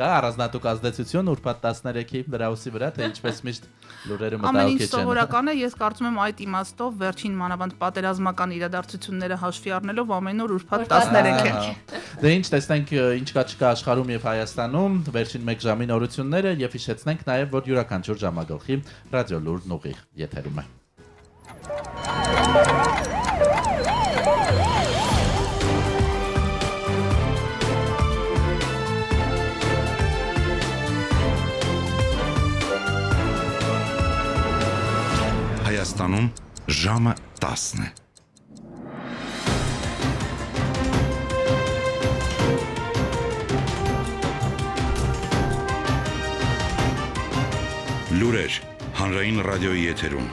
Կա առանձնատուկ ազդեցություն ուրբաթ 13-ի լրահոսի վրա, թե ինչպես միշտ լուրերը Ամեն ինչ մտահոգիչ են։ սովորական է, ես կարծում եմ այդ իմաստով վերջին մանավանդ պատերազմական իրադարձությունները հաշվի առնելով ամեն օր ուրբաթ 13 է։ Դե ինչ տեսնենք ինչ կա չկա աշխարհում եւ Հայաստանում վերջին 1 ժամի նորությունները եւ հիշեցնենք նաեւ որ յուրաքանչյուր ժամագլխի ռադիո լուրն ուղիղ եթերում է։ Հայաստանում ժամը 10 է։ Լուրեր հանրային ռադիոյի եթերում։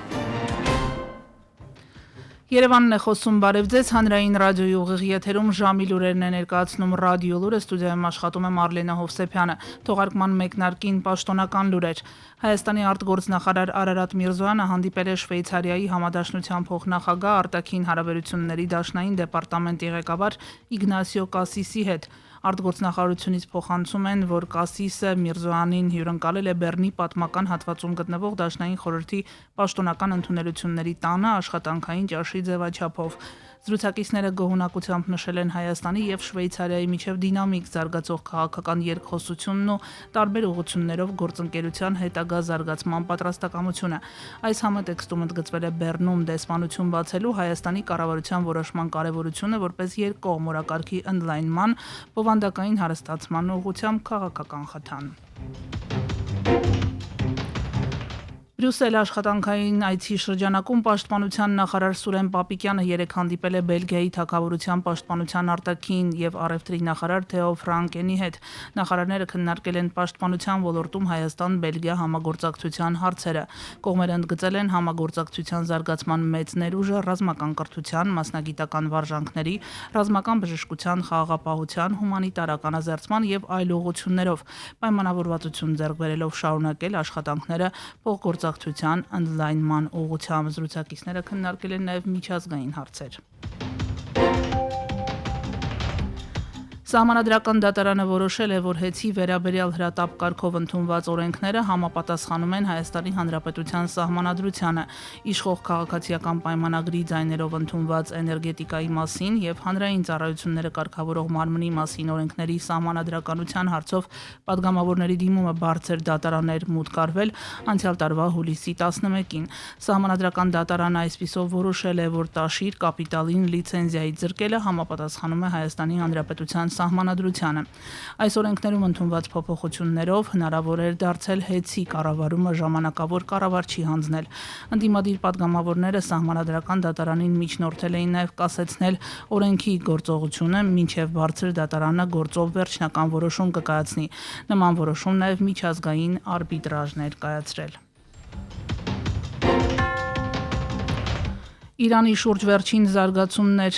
Երևանն է խոսում, բարև ձեզ, հանրային ռադիոյի ուղիղ եթերում ժամի լուրերն է ներկայացնում ռադիո լուրը, ստուդիայում աշխատում է Մարլենա Հովսեփյանը, թողարկման մեկնարկին պաշտոնական լուրեր։ Հայաստանի արտգործնախարար Արարատ Միրզոյանը հանդիպել է Շվեյցարիայի համադաշնության փոխնախագահ արտաքին հարաբերությունների դաշնային դեպարտամենտի ղեկավար Իգնասիո Կասիսի հետ։ Արտգործնախարարությունից փոխանցում են, որ Կասիսը Միրզոյանին հյուրընկալել է Բեռնի պատմական հատվածում գտնվող Դաշնային խորհրդի պաշտոնական ընդունելությունների տանը աշխատանքային ճաշի ձևաչափով։ Զրուցակիցները գոհունակությամբ նշել են Հայաստանի եւ Շվեյցարիայի միջև դինամիկ զարգացող քաղաքական երկխոսությունն ու տարբեր ուղղություններով գործընկերության հետագա զարգացման պատրաստակամությունը։ Այս համատեքստում ընդգծվել է Բեռնում դեսպանություն բացելու Հայաստանի կառավարության որոշման կարևորությունը որպես երկկողմ օրակարգի ընդլայնման, բովանդակային հարստացման ուղղությամբ քաղաքական խթան։ Բրյուսել աշխատանքային այցի շրջանակում պաշտպանության նախարար Սուրեն Պապիկյանը երեկ հանդիպել է Բելգիայի թագավորության պաշտպանության արտաքին եւ առևտրի նախարար Թեո Ֆրանկենի հետ։ Նախարարները քննարկել են պաշտպանության ոլորտում Հայաստան-Բելգիա համագործակցության հարցերը։ Կողմերը ընդգծել են համագործակցության զարգացման մեծ ներուժը ռազմական կրթության, մասնագիտական վարժանքների, ռազմական բժշկության, խաղաղապահության, հումանիտարական ազերծման եւ այլ ուղղություններով։ Պայմանավորվածություն ձեռք բերելով շարունակել աշխատանքները փոխգործակցության ընդլայնման ուղղությամբ զրուցակիցները քննարկել են նաև միջազգային հարցեր։ Սահմանադրական դատարանը որոշել է, որ հեծի վերաբերյալ հրատապ կարգով ընդունված օրենքները համապատասխանում են Հայաստանի Հանրապետության սահմանադրությանը, իշխող քաղաքացիական պայմանագրի ձայներով ընդունված էներգետիկայի մասին եւ հանրային ծառայությունները կարգավորող մարմնի մասին օրենքների սահմանադրականության հարցով падգամավորների դիմումը բարձր դատարաններ մուտք արվել անցյալ տարվա հուլիսի 11-ին։ Սահմանադրական դատարանը այսպիսով որոշել է, որ Տաշիր կապիտալին լիցենզիայի ձրկելը համապատասխանում է Հայաստանի Հանրապետության սահմանադրությանը։ Այս օրենքներում ընդունված փոփոխություններով հնարավոր էր դարձել հեծի կառավարումը ժամանակավոր կառավարչի հանձնել։ Ընդդիմադիր падգամավորները սահմանադրական դատարանին միջնորդել էին նաև կասեցնել օրենքի գործողությունը, մինչև բարձր դատարանը գործով վերջնական որոշում կկայացնի։ Նման որոշում նաև միջազգային արբիտրաժ ներկայացրել։ Իրանի շուրջ վերջին զարգացումներ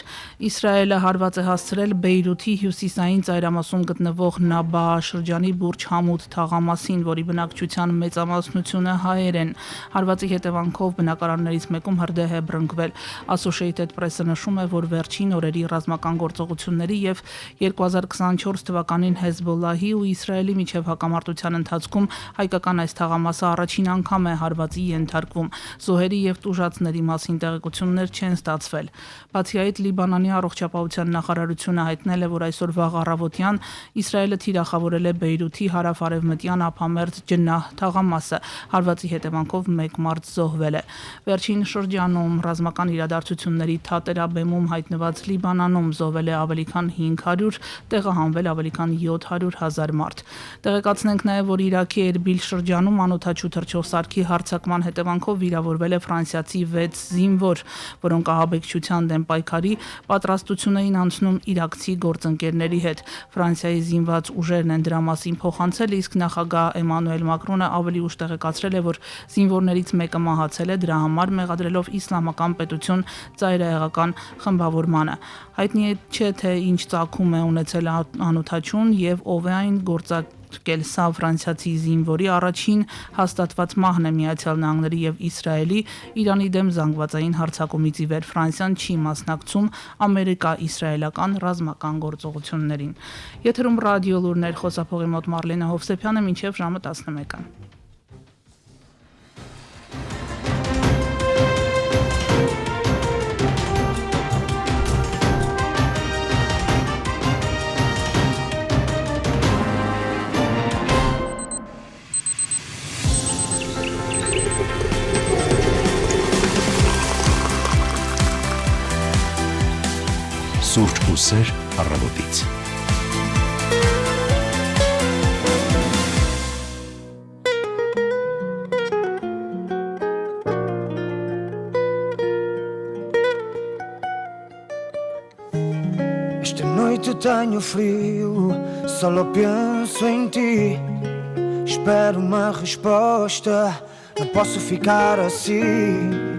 Իսրայելը հարված է հասցրել Բեյրութի հյուսիսային ծայրամասում գտնվող Նաբա շրջանի Բուրջ Համուդ թաղամասին, որի բնակչության մեծամասնությունը հայեր են։ Հարվածի հետևանքով բնակարաններից մեկում հրդեհ է բռնկվել։ Associated Press-ը նշում է, որ վերջին օրերի ռազմական գործողությունների եւ 2024 թվականին Հեզբոլլահի ու Իսրայելի միջև հակամարտության ընթացքում հայկական այս թաղամասը առաջին անգամ է հարվածի ենթարկվում։ Զոհերի եւ տուժածների մասին տեղեկություն չեն ստացվել։ Բացի այդ, Լիբանանի առողջապահության նախարարությունը հայտնել է, որ այսօր վաղ առավոտյան Իսրայելը թիրախավորել է Բեյրութի հարավ-արևմտյան ափամերձ Ջնահ թաղամասը։ Հարվածի հետևանքով 1 մարդ զոհվել է։ Վերջին շրջանում ռազմական իրադարձությունների թատերաբեմում հայտնված Լիբանանում զոհվել է ավելի քան 500, տեղահանվել ավելի քան 700,000 մարդ։ Տեղեկացնենք նաև, որ Իրաքի Էրբիլ շրջանում անօդաչու թռչող սարքի հարձակման հետևանքով վիրավորվել է ֆրանսիացի 6 զինվոր։ որոնք ահաբեկչության դեմ պայքարի պատրաստություն էին անցնում իրաքցի գործընկերների հետ։ Ֆրանսիայի զինված ուժերն են դրա մասին փոխանցել, իսկ նախագահ Էմանուել Մակրոնը ավելի ուշ տեղեկացրել է, որ զինվորներից մեկը մահացել է, դրա համար մեղադրելով իսլամական պետություն ծայրահեղական խմբավորմանը։ Հայտնի չէ, թե ինչ ծագում է ունեցել անօթաչուն եւ ով է այն գործարկել։ Սա ֆրանսիացի զինվորի առաջին հաստատված մահն է Միացյալ Նահանգների եւ Իսրայելի Իրանի դեմ զանգվածային հարձակումից ի վեր։ Ֆրանսիան չի մասնակցում ամերիկա-իսրայելական ռազմական գործողություններին։ Եթերում ռադիո լուրներ, խոսափողի մոտ Մարլենա Հովսեփյանը, մինչև ժամը 11-ը։ Սուրճ ու սեր առավոտից։ Esta noite tenho frio, só penso em ti. Espero uma resposta, não posso ficar assim.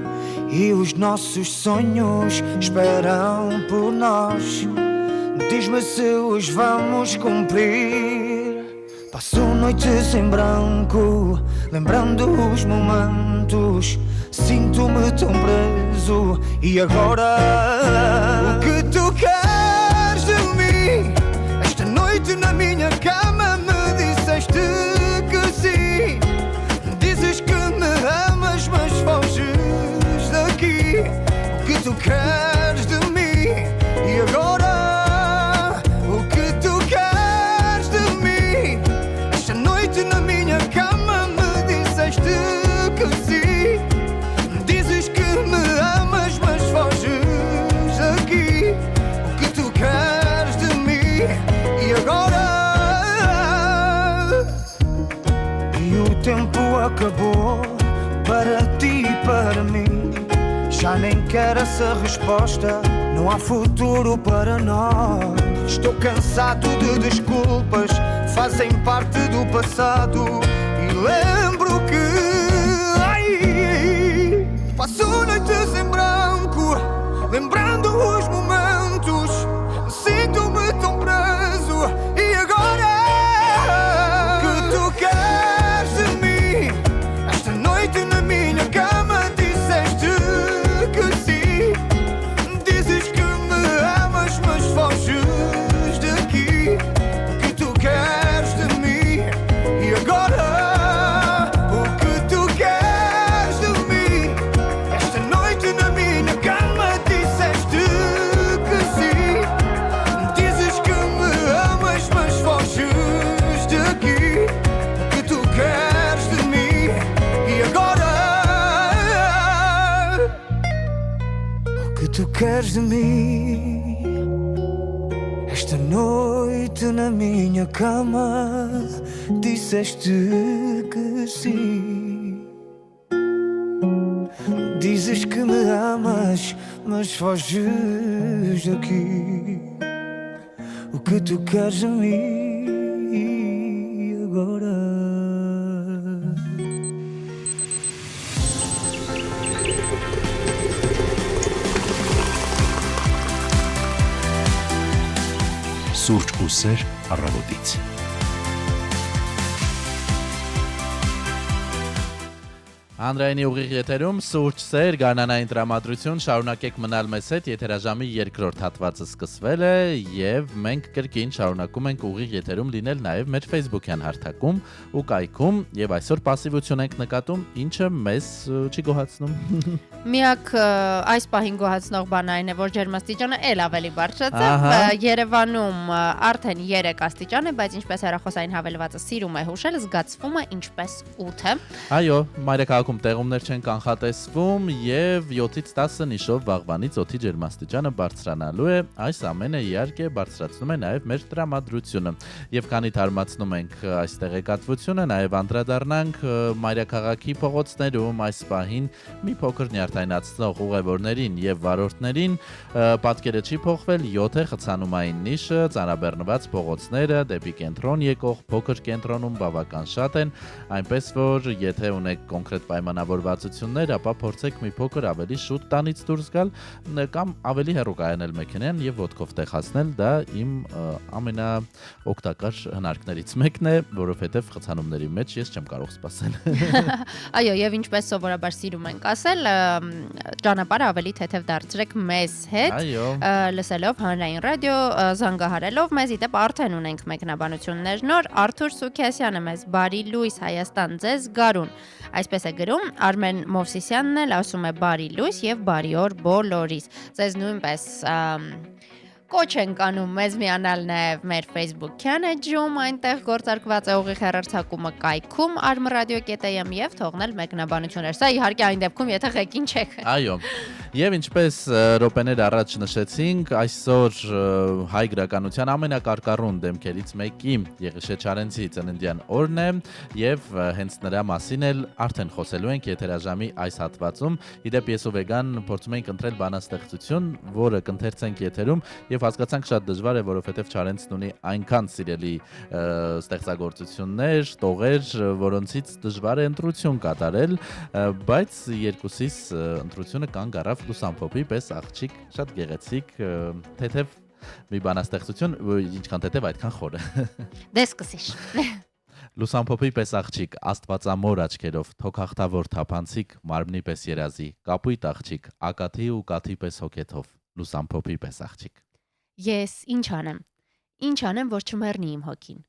E os nossos sonhos esperam por nós. Diz-me se os vamos cumprir. Passo noites em branco, lembrando os momentos. Sinto-me tão preso. E agora? O que tu queres de mim? Esta noite na minha cama me disseste que sim. Dizes que me amas, mas foges. O que tu queres de mim? E agora? O que tu queres de mim? Esta noite na minha cama me disseste que sim. Dizes que me amas, mas foges aqui. O que tu queres de mim? E agora? E o tempo acabou para ti e para mim. Já nem quero essa resposta, não há futuro para nós. Estou cansado de desculpas, fazem parte do passado. E lembro que passo noites em branco, lembrando os momentos. Sinto-me tão preso. E agora? O que tu queres de mim? Esta noite na minha cama disseste que sim. Dizes que me amas, mas foges daqui. O que tu queres de mim? E agora? O que tu queres de mim? Esta noite na minha cama disseste que sim. Dizes que me amas, mas foges daqui. O que tu queres de mim? E agora? O que tu queres de mim? Esta noite na minha cama disseste que sim. Dizes que me amas, mas foges daqui. O que tu queres de mim agora? Սուրճ ու սեր առավոտից։ Հանրայինի ուղիղ եթերում սուրճ սեր գարնանային տրամադրություն, շարունակեք մնալ մեզ հետ, եթերաժամի երկրորդ հատվածը սկսվել է եւ մենք կրկին շարունակում ենք ուղիղ եթերում լինել նաեւ մեր Facebook-յան հարթակում ու կայքում եւ այսօր пассивություն ենք նկատում, ինչը մեզ չի գոհացնում։ Միակ այս պահին գոհացնող բանը այն է, որ ջերմաստիճանը ել ավելի բարձրացավ։ Երևանում արդեն 3 աստիճան է, բայց ինչպես հեռախոսային հավելվածը սիրում է հուշել, զգացվում է ինչպես 8-ը։ Այո, մայրաքաղաքում քաղաքում տեղումներ չեն կանխատեսվում եւ 7-ից 10 նիշով վաղվանից օդի ջերմաստիճանը բարձրանալու է։ Այս ամենը իհարկե բարձրացնում է նաեւ մեր տրամադրությունը։ Եվ քանի թարմացնում ենք այս տեղեկատվությունը, նաեւ անդրադառնանք մայրաքաղաքի փողոցներում այս պահին մի փոքր նյարդայնացնող ուղևորներին եւ վարորդներին պատկերը չի փոխվել 7 է խցանումային նիշը, ծանրաբեռնված փողոցները դեպի կենտրոն եկող փոքր կենտրոնում բավական շատ են, այնպես որ եթե ունեք կոնկրետ պայմանավորվածություններ, ապա փորձեք մի փոքր ավելի շուտ տանից դուրս գալ կամ ավելի հեռու կայանել մեքենան եւ ոտքով տեղացնել, դա իմ ամենաօգտակար հնարքներից մեկն է, որովհետեւ խցանումների մեջ ես չեմ կարող սպասել։ Այո, եւ ինչպես սովորաբար սիրում ենք ասել, ճանապարհը ավելի թեթև դարձրեք մեզ հետ, լսելով հանրային ռադիո, զանգահարելով մեզ, իդեպ արդեն ունենք մեկնաբանություններ նոր, Արթուր Սուքիասյանը մեզ բարի լույս Հայաստան ձեզ գարուն, այսպես է գրում, Արմեն Մովսիսյանն էլ ասում է բարի լույս եւ բարի օր բոլորիս, ձեզ նույնպես կոչ ենք անում մեզ միանալ նաև մեր Facebook-յան էջում, այնտեղ գործարկված է ուղիղ հեռարձակումը կայքում armradio.am եւ թողնել մեկնաբանություններ։ Սա իհարկե այն դեպքում, եթե ղեկին չեք։ Այո։ Եվ ինչպես րոպեներ առաջ նշեցինք, այսօր հայ գրականության ամենակարկառուն դեմքերից մեկի Եղիշե Չարենցի ծննդյան օրն է եւ հենց նրա մասին էլ արդեն խոսելու ենք եթերաժամի այս հատվածում։ Իդեպ ես ու Վեգան փորձում ենք ընտրել բանաստեղծություն, որը կընթերցենք եթերում եւ հասկացանք շատ դժվար է, որովհետեւ Չարենցն ունի այնքան սիրելի ստեղծագործություններ, տողեր, որոնցից դժվար է ընտրություն կատարել, բայց երկուսիս ընտրությունը կանգ առավ Լուսամփոփի պես աղջիկ, շատ գեղեցիկ, թեթև մի բանաստեղծություն, ինչքան թեթև այդքան խորը։ Դե սկսիշ։ Լուսամփոփի պես աղջիկ, աստվածամոր աչքերով, թոքախտավոր թափանցիկ, մարմնի պես երազի, կապույտ աղջիկ, ակաթի ու կաթի պես հոգեթով, Լուսամփոփի պես աղջիկ։ Ես ինչ անեմ, որ չմեռնի իմ հոգին,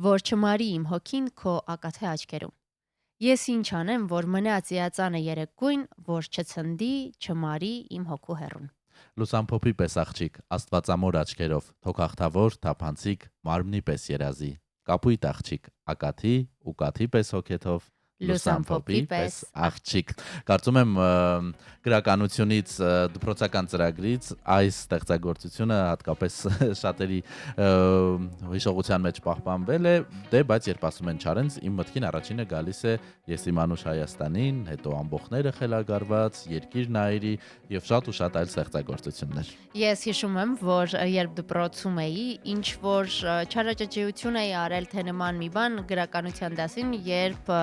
որ չմարի իմ հոգին քո ակաթե աչքերում։ Ես ինչ անեմ, որ մնաց իածանը երեկույն, որ չցնդի, չմարի իմ հոգու հեռուն։ Լուսամփոփի պես աղջիկ, աստվածամոր աչքերով, թոքախտավոր թափանցիկ, մարմնի պես երազի, կապույտ աղջիկ, ակաթի ու կաթի պես հոգեթով, Լուսամփոփի պես աղջիկ։ Կարծում եմ գրականությունից, դպրոցական ծրագրից այս ստեղծագործությունը հատկապես շատերի հիշողության մեջ պահպանվել է, դե բայց երբ ասում են Չարենց, իմ մտքին առաջինը գալիս է Ես իմ անուշ Հայաստանին, հետո Ամբոխները խելագարված, Երկիր նայիրի եւ շատ ու շատ այլ ստեղծագործություններ։ Ես հիշում եմ, որ երբ դպրոցում էի, ինչ որ չարաճճիություն էի արել թե նման մի բան գրականության դասին, երբ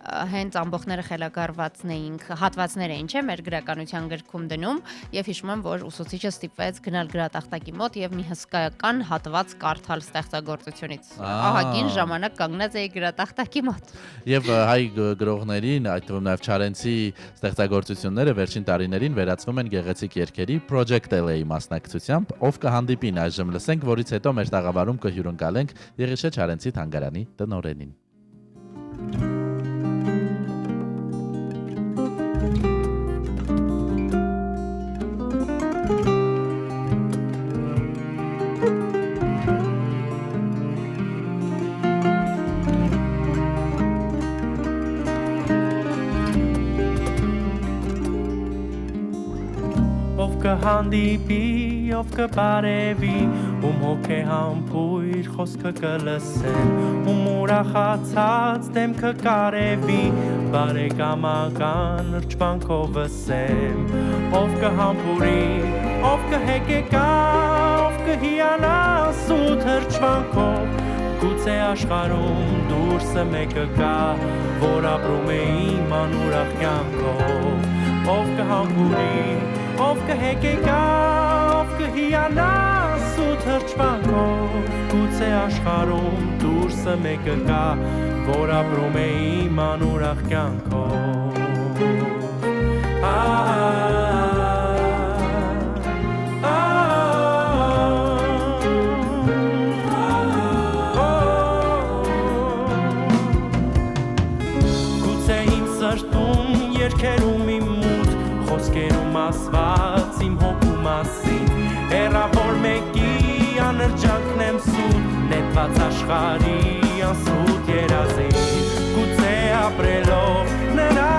հենց ամբողջները խելագարվածն էինք, հատվածներ էին, չէ, մեր գրականության գրքում դնում եւ հիշում եմ, որ ուսուցիչը ստիպվեց գնալ գրատախտակի մոտ եւ մի հսկայական հատված կարդալ ստեղծագործությունից։ Ահագին ժամանակ կանգնած էի գրատախտակի մոտ։ Եվ հայ գրողներին, այդ թվում նաեւ Չարենցի ստեղծագործությունները վերջին տարիներին վերածվում են գեղեցիկ երգերի Project LA մասնակցությամբ, ով կհանդիպին այժմ լսենք, որից հետո մեր տաղավարում կհյուրընկալենք Եղիշե Չարենցի թանգարանի տնօրենին։ Կհանդիպի, ով կպարևի, հոգե համբույր խոսքը կլսեմ, ուրախացած դեմքը կարևի, բարեկամական րջվանքով վսեմ, ով կհամբուրի, ով կհեկեկա, ով կհիանա սուտ հրջվանքով, գուցե աշխարհում դուրսը մեկը կա, որ ապրում է իմ անուրախ կյանքով, ով կհամբուրի, ով կհեկեկա, ով կհիանա սուտ հրջվանքով, գուցե աշխարհում դուրսը մեկը կա, որ ապրում է իմ անուրախ կյանքով։ Գուցե իմ սրտում երգերում իմ մութ, խոսքերում ասված իմ հոգու մասին, հեռավոր մեկի աներջանքն եմ սուտ, նետված աշխարհի անսուտ երազին, գուցե ապրելով նրա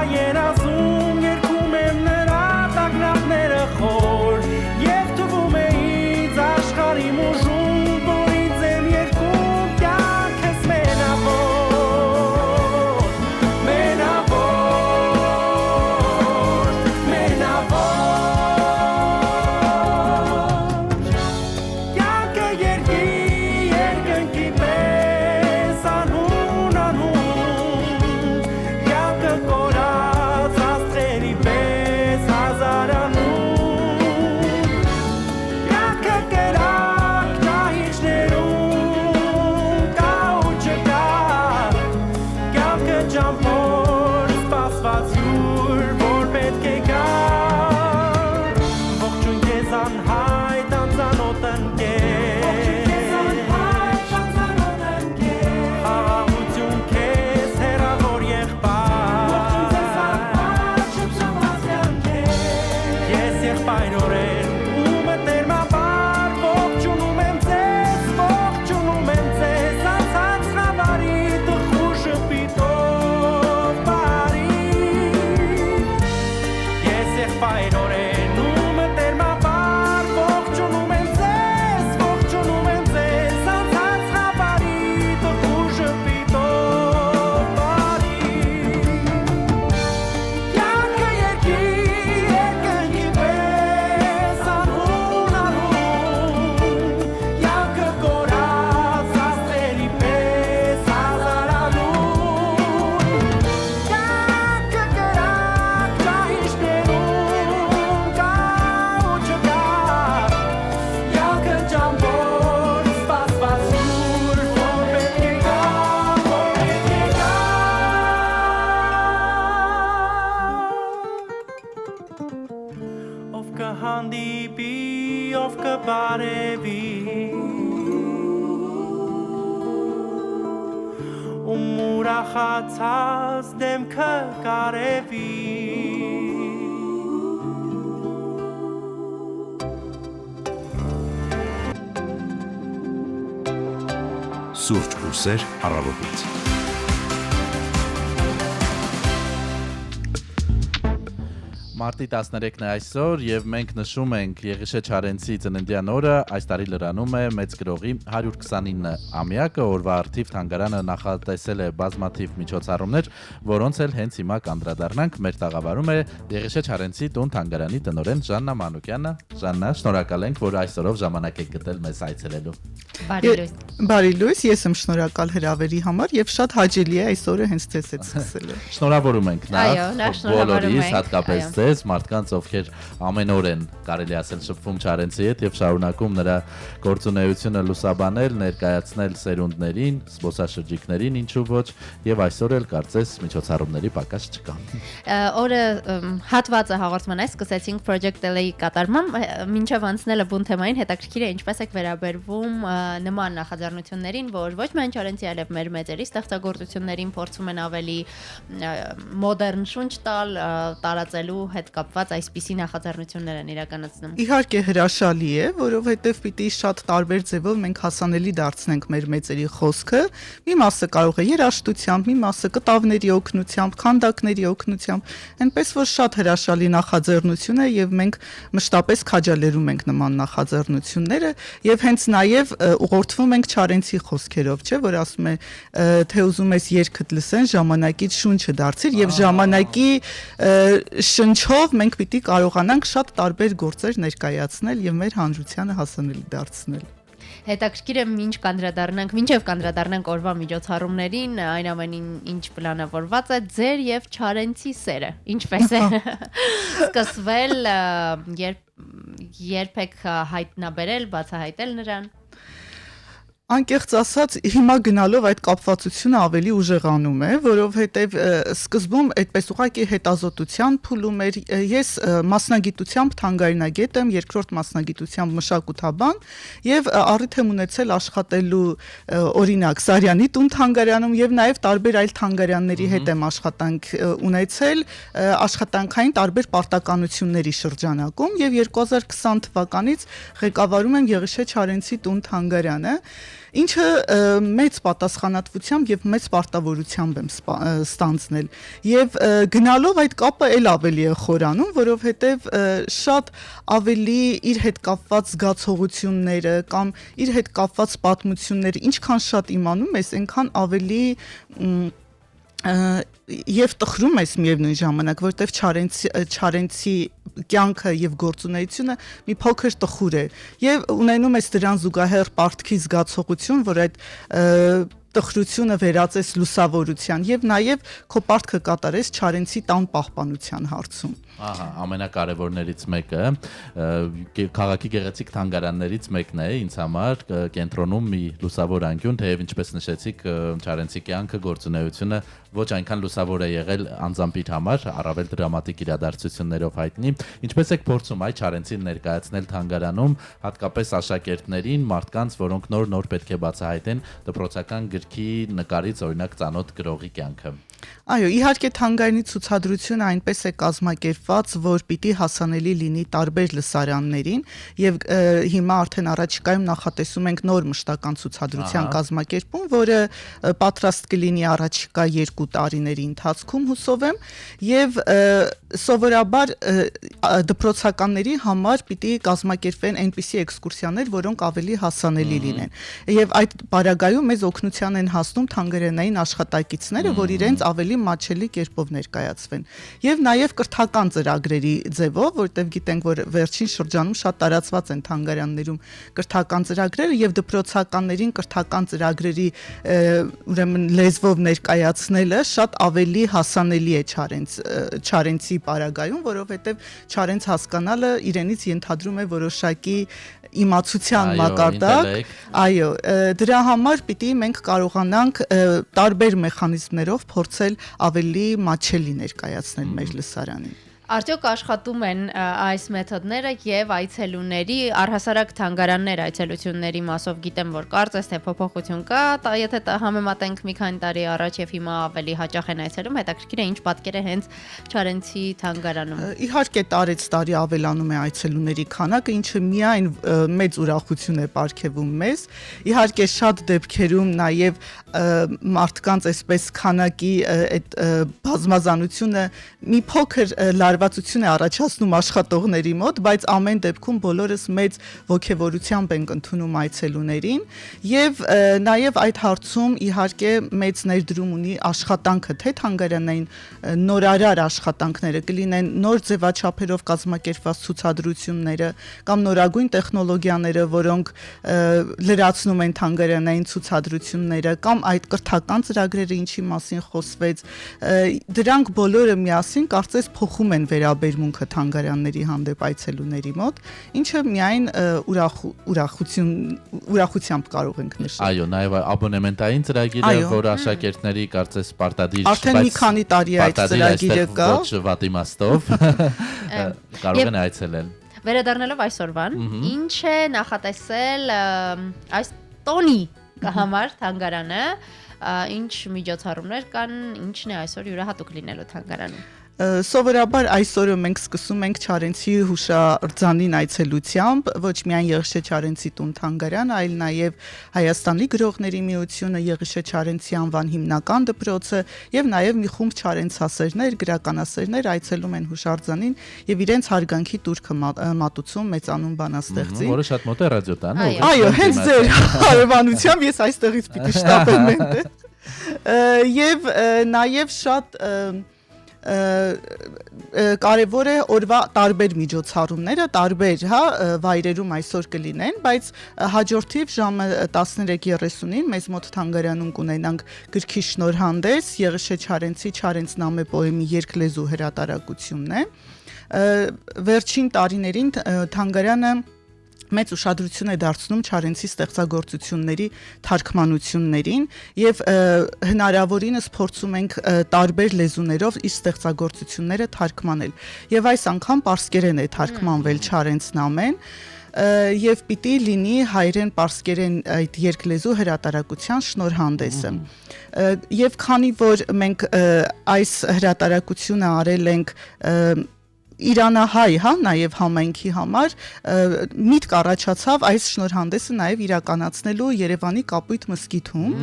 եղբայրորենում տերմապար ողջունում եմ ձեզ անցած խաբարի տխուր ժպիտով բարի յանքը երկնքի պես անհուն յանքը կորած աստղերի պես հազարալուն յանքը կրակ ճահիճներում կա ու չկա յանքը ճամփոր սպասված ուր որ պետք է գա ով կհանդիպի ով կբարևի ուրախացած դեմքը կարևի Սուրճ ու սեր առավոտից։ Մարտի 13-ն է այսօր եւ մենք նշում ենք Եղիշե Չարենցի ծննդյան օրը, այս տարի լրանում է մեծ գրողի 129-ամյակը, օրվա արդիվ թանգարանը նախատեսել է բազմաթիվ միջոցառումներ, որոնց էլ հենց հիմա կանդրադառնանք։ Մեր տաղավարում է Եղիշե Չարենցի տուն թանգարանի տնօրեն Ժաննա Մանուկյանը։ Ժաննա, շնորհակալ ենք, որ այսօրով ժամանակ եք գտել մեզ այցելելու։ Բարի լույս, ես եմ շնորհակալ հրավերի համար եւ շատ հաճելի է այս օրը հենց ձեզ հետ սկսելը։ Շնորհավորում ենք Այո, նախ շնորհավորում ենք, հատկապես այո։ ձեզ, մարդկանց, ովքեր ամեն օր են, կարելի ասել, շփվում Չարենցի հետ եւ շարունակում նրա գործունեությունը լուսաբանել, ներկայացնել սերունդներին, զբոսաշրջիկներին, ինչու ոչ, եւ այսօր էլ կարծես միջոցառումների պակաս չկա։ Օրը հատվածը հաղորդման այս սկսեցինք Project LA-ի կատարմամբ, մինչև անցնելը բուն թեմային հետաքրքիր է ինչպես եք վերաբերվում նման նախաձեռնություններին, որ ոչ միայն Չարենցի, այլև մեր մեծերի ստեղծագործություններին փորձում են ավելի մոդեռն շունչ տալ, տարածելու հետ կապված այսպիսի նախաձեռնություններ են իրականացնում։ Իհարկե հրաշալի է, որովհետև պիտի շատ տարբեր ձևով մենք հասանելի դարձնենք մեր մեծերի խոսքը։ Մի մասը կարող է երաժշտությամբ, մի մասը կտավների օգնությամբ, քանդակների օգնությամբ, այնպես որ շատ հրաշալի նախաձեռնություն է եւ մենք մշտապես քաջալերում ենք նման նախաձեռնությունները եւ հենց նաեւ ուղղորդվում ենք Չարենցի խոսքերով, չէ, որ ասում է թե ուզում ես երգդ լսեն, ժամանակից շունչը դարձիր եւ ժամանակի շնչով մենք պիտի կարողանանք շատ տարբեր գործեր ներկայացնել եւ մեր հանրությանը հասանելի դարձնել։ Հետաքրքիր է մինչև կանդրադառնանք օրվա միջոցառումներին, այն ամենին ինչ պլանավորված է ձեր եւ Չարենցի սերը։ Ինչպես է սկսվել, երբ եք հայտնաբերել, բացահայտել նրան։ Անկեղծ ասած, հիմա գնալով այդ կապվածությունը ավելի ուժեղանում է, որովհետև սկզբում այդպես ուղղակի հետազոտության փուլում էր, ես մասնագիտությամբ թանգարանագետ եմ, երկրորդ մասնագիտությամբ մշակութաբան եւ առիթ եմ ունեցել աշխատելու օրինակ Սարյանի տուն թանգարանում եւ նաեւ տարբեր այլ թանգարանների հետ եմ աշխատանք ունեցել, աշխատանքային տարբեր պարտականությունների շրջանակում եւ 2020 թվականից ղեկավարում եմ Եղիշե Չարենցի տուն թանգարանը, ինչը մեծ պատասխանատվությամբ եւ մեծ պարտավորությամբ եմ ստանձնել եւ գնալով այդ կապը էլ ավելի է խորանում, որովհետեւ շատ ավելի իր հետ կապված զգացողությունները կամ իր հետ կապված պատմությունները ինչքան շատ իմանում ես, այնքան ավելի եւ տխրում ես միևնույն ժամանակ, որտեվ Չարենցի կյանքը եւ գործունեությունը մի փոքր տխուր է եւ ունենում ես դրան զուգահեռ պարտքի զգացողություն, որ այդ տխրությունը վերածես լուսավորության եւ նաեւ քո պարտքը կատարես Չարենցի տան պահպանության հարցում։ Ահա, ամենակարևորներից մեկը քաղաքի գեղեցիկ թանգարաններից մեկն է ինձ համար, կենտրոնում մի լուսավոր անկյուն, թեև ինչպես նշեցիք, Չարենցի կյանքը, գործունեությունը ոչ այնքան լուսավոր է եղել անձամբ իր համար, առավել դրամատիկ իրադարձություններով հայտնի։ Ինչպես եք փորձում այդ Չարենցին ներկայացնել թանգարանում, հատկապես աշակերտներին, մարդկանց, որոնք նոր պետք է բացահայտեն դպրոցական գրքի նկարից օրինակ ծանոթ գրողի կյանքը։ Այո, իհարկե թանգարանի ցուցադրությունը այնպես է կազմակերպված, որ պիտի հասանելի լինի տարբեր լսարաններին եւ հիմա արդեն առաջիկայում նախատեսում ենք նոր մշտական ցուցադրության կազմակերպում, որը պատրաստ կլինի առաջիկա 2 տարիների ընթացքում հուսով եմ եւ սովորաբար դպրոցականների համար պիտի կազմակերպվեն այնպիսի էքսկուրսիաներ, որոնք ավելի հասանելի լինեն։ Եվ այդ բարագայում մեզ օգնության են հասնում թանգարանային աշխատակիցները, որ իրենց ավելի մաչելի կերպով ներկայացվեն։ Եվ նաև կրթական ծրագրերի ձևով, որտեղ գիտենք, որ վերջին շրջանում շատ տարածված են թանգարաններում կրթական ծրագրերը եւ դպրոցականներին կրթական ծրագրերի ուրեմն լեզվով ներկայացնելը շատ ավելի հասանելի է Չարենցի պարագայում, որովհետեւ Չարենց հասկանալը իրենից ենթադրում է որոշակի իմացության մակարդակ, այո, դրա համար պիտի մենք կարողանանք տարբեր մեխանիզմներով փորձել ավելի մաչելի ներկայացնել մեր լսարանին։ Արդյոք աշխատում են այս մեթոդները եւ այցելուների առհասարակ թանգարաններ այցելությունների մասով գիտեմ, որ կարծես թե փոփոխություն կա, եթե համեմատենք մի քանի տարի առաջ եւ հիմա ավելի հաճախ են այցելում, հետաքրքիր է ինչ պատկեր է հենց Չարենցի թանգարանում։ Իհարկե տարեց տարի ավելանում է այցելուների քանակը, ինչը միայն մեծ ուրախություն է պարգևում մեզ։ Իհարկե շատ դեպքերում նաեւ մարդկանց այսպես քանակի այդ բազմազանությունը մի փոքր լարվածություն է առաջացնում աշխատողների մոտ, բայց ամեն դեպքում բոլորս մեծ ողջավորությամբ ենք ընդունում այցելուներին եւ նաեւ այդ հարցում իհարկե մեծ ներդրում ունի աշխատանքը, թե թանգարանային նորարար աշխատանքները կլինեն նոր ձևաչափերով կազմակերպված ցուցադրությունները կամ նորագույն տեխնոլոգիաները, որոնք լրացնում են թանգարանային ցուցադրությունները կամ այդ կրթական ծրագրերը, ինչի մասին խոսվեց, դրանք բոլորը միասին կարծես փոխում են վերաբերմունքը թանգարանների հանդեպ այցելուների մոտ, ինչը միայն ուրախությամբ կարող ենք նշել։ Այո, նաև աբոնեմենտային ծրագիրը, որ աշակերտների կարծես պարտադիր, արդեն մի քանի տարի այդ ծրագիրը կա, ոչ վատ իմաստով կարող են այցելել։ Վերադառնալով այսօրվան, ինչ է նախատեսել այս տոնի համար թանգարանը, ինչ միջոցառումներ կան, ինչն է այսօր յուրահատուկ լինելու թանգարանում։ Սովորաբար այսօրը մենք սկսում ենք Չարենցի հուշարձանին այցելությամբ, ոչ միայն Եղիշե Չարենցի տուն թանգարան, այլ նաև Հայաստանի գրողների միությունը, Եղիշե Չարենցի անվան հիմնական դպրոցը եւ նաև մի խումբ չարենցասերներ, գրականասերներ այցելում են հուշարձանին եւ իրենց հարգանքի տուրքը մատուցում մեծանուն բանաստեղծին։ Որը շատ մոտ է ռադիոտան։ Այո, հենց ձեր հարևանությամբ ես այստեղից պիտի շտապեմ մենտեղ։ Եվ նաև շատ կարևոր է օրվա տարբեր միջոցառումները, տարբեր, վայրերում այսօր կլինեն, բայց հաջորդիվ ժամը 13:30-ին մեզ մոտ թանգարանում կունենանք գրքի շնորհանդես, Եղիշե Չարենցի Չարենցնամե պոեմի երկլեզու հրատարակությունն է։ Վերջին տարիներին թանգարանը մեծ ուշադրություն է դարձնում Չարենցի ստեղծագործությունների թարգմանություններին եւ հնարավորինս փորձում ենք տարբեր լեզուներով իր ստեղծագործությունները թարգմանել։ Եվ այս անգամ պարսկերեն է թարգմանվել Չարենցնամեն եւ պիտի լինի հայերեն պարսկերեն այդ երկլեզու հրատարակության շնորհանդեսը։ Եվ քանի որ մենք այս հրատարակությունը արել ենք Իրանահայ, նաև համայնքի համար միտք առաջացավ այս շնորհանդեսը նաև իրականացնելու Երևանի Կապույտ մզկիթում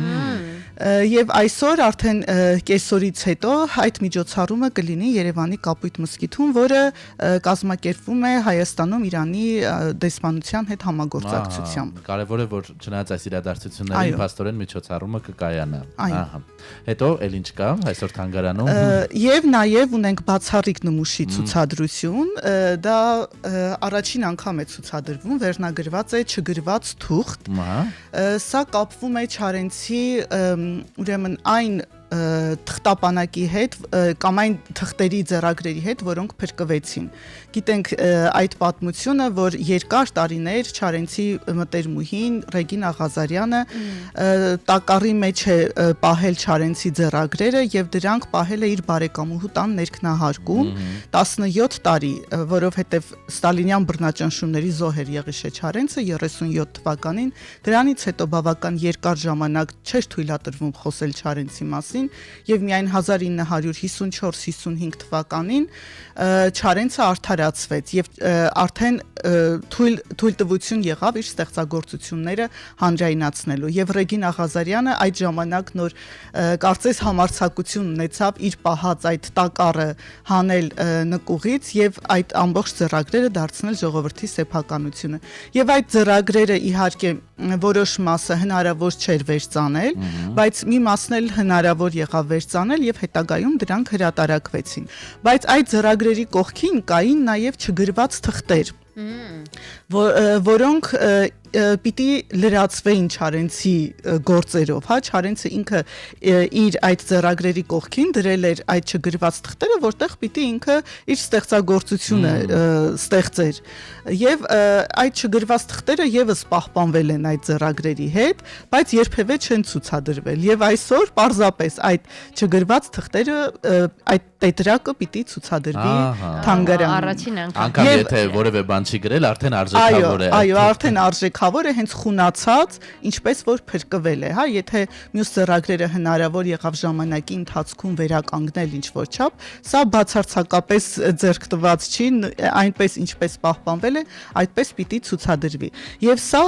եւ այսօր արդեն կեսօրից հետո այդ միջոցառումը կլինի Երևանի Կապույտ մզկիթում, որը կազմակերպվում է Հայաստանում Իրանի դեսպանության հետ համագործակցությամբ։ Կարևոր է, որ չնայած այս իրադարձություններին փաստորեն միջոցառումը կկայանա։ Ահա։ Հետո էլ ինչ կա այսօր թանգարանում։ Եվ նաև ունենք բացառիկ նմուշի ցուցադրություն, դա առաջին անգամ է ցուցադրվում, վերնագրված է չգրված թուղթ։ Սա կապվում է Չարենցի ուրեմն այն թղթապանակի հետ կամ այն թղթերի ձեռագրերի հետ, որոնք փրկվեցին։ Գիտենք այդ պատմությունը, որ երկար տարիներ Չարենցի մտերմուհին Ռեգինա Ղազարյանը տակառի մեջ է պահել Չարենցի ձեռագրերը եւ դրանք պահել է իր բարեկամուհու տան ներքնահարկում 17 տարի, որովհետեւ Ստալինյան բռնաճնշումների զոհ էր Եղիշե Չարենցը 37 թվականին, դրանից հետո բավական երկար ժամանակ չէր թույլատրվում խոսել Չարենցի մասին մասին եւ միայն 1954-55 թվականին Չարենցը արդարացվեց եւ արդեն թույլտվություն եղավ իր ստեղծագործությունները հանրայնացնելու եւ Ռեգինա Ղազարյանը այդ ժամանակ նոր կարծես համարձակություն ունեցավ իր պահած այդ տակառը հանել նկուղից եւ այդ ամբողջ ծրագրերը դարձնել ժողովրդի սեփականությունը եւ այդ ծրագրերը իհարկե որոշ մասը հնարավոր չէր վերցանել, բայց մի մասն էլ հնարավոր եղավ վերցանել եւ հետագայում դրանք հրատարակվեցին։ Բայց այդ ծրագրերի կողքին կային նաեւ չգրված թղթեր, որոնք պիտի լրացվեին Չարենցի գործերով, հա, Չարենցը ինքը իր այդ ծրագրերի կողքին դրել էր այդ չգրված թղթերը, որտեղ պիտի ինքը իր ստեղծագործությունը ստեղծեր։ Եվ այդ չգրված թղթերը եւս պահպանվել են այդ ծրագրերի հետ, բայց երբևէ չեն ցուցադրվել։ Եվ այսօր պարզապես այդ չգրված թղթերը այդ տետրակը պիտի ցուցադրվի թանգարանում։ Առաջին Անկամ եթե որևէ բան չի գրել, արդեն արժեքավոր է։ Այո, արդեն արժեքավոր է, հենց խունացած, ինչպես որ փրկվել է, հա, եթե մյուս ծրագրերը հնարավոր եղավ ժամանակի ընթացքում վերականգնել ինչ-որ չափ, սա բացարձակապես ձեռք տված չի, այնպես ինչպես պահպանվել է, այդպես պիտի ցուցադրվի։ Եվ սա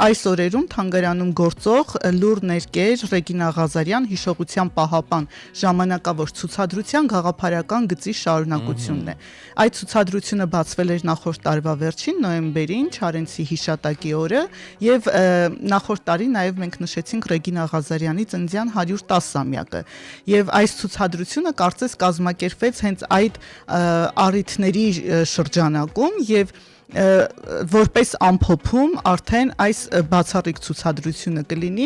այս օրերում թանգարանում գործող լուր ներկեր Ռեգինա Ղազարյան հիշողության պահապան ժամանակավոր ցուցադրության գաղափարական գծի շարունակությունն է։ Այդ ցուցադրությունը բացվել էր նախորդ տարվա վերջին նոյեմբերին, Չարենցի հիշատակի օրը, եւ նախորդ տարի նաեւ մենք նշեցինք Ռեգինա Ղազարյանի ծննդյան 110-ամյակը։ Եվ այս ցուցադրությունը կարծես կազմակերպվեց հենց այդ առիթների շրջանակում եւ որպես ամփոփում արդեն այս բացառիկ ցուցադրությունը կլինի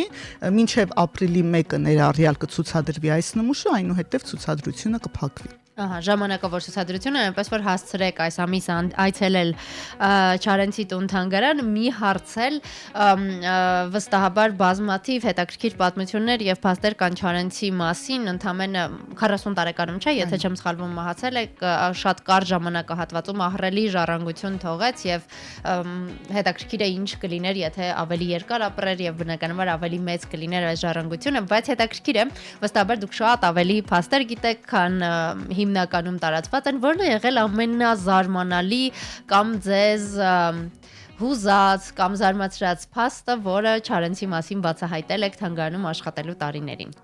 մինչև ապրիլի 1-ը ներառյալ կցուցադրվի այս նմուշը, այնուհետև ցուցադրությունը կփակվի։ Ահա, ժամանակավոր ցուցադրությունը, այնպես որ հասցրեք այս ամիս այցելել Չարենցի տուն թանգարան, մի հարցել վստահաբար բազմաթիվ հետաքրքիր պատմություններ եւ փաստեր կան Չարենցի մասին, ընդամենը 40 տարեկանում չէ, եթե չեմ սխալվում, մահացել է, շատ կարճ ժամանակահատվածում ահռելի ժառանգություն թողեց եւ հետաքրքիր է ինչ կլիներ, եթե ավելի երկար ապրեր եւ բնականաբար ավելի մեծ կլիներ այս ժառանգությունը, բայց հետաքրքիր է, վստահաբար դուք շատ ավելի փաստեր գիտեք, քան հիմնականում տարածված են, որն է եղել ամենազարմանալի կամ ձեզ հուզած կամ զարմացրած փաստը, որը Չարենցի մասին բացահայտել եք թանգարանում աշխատելու տարիներին։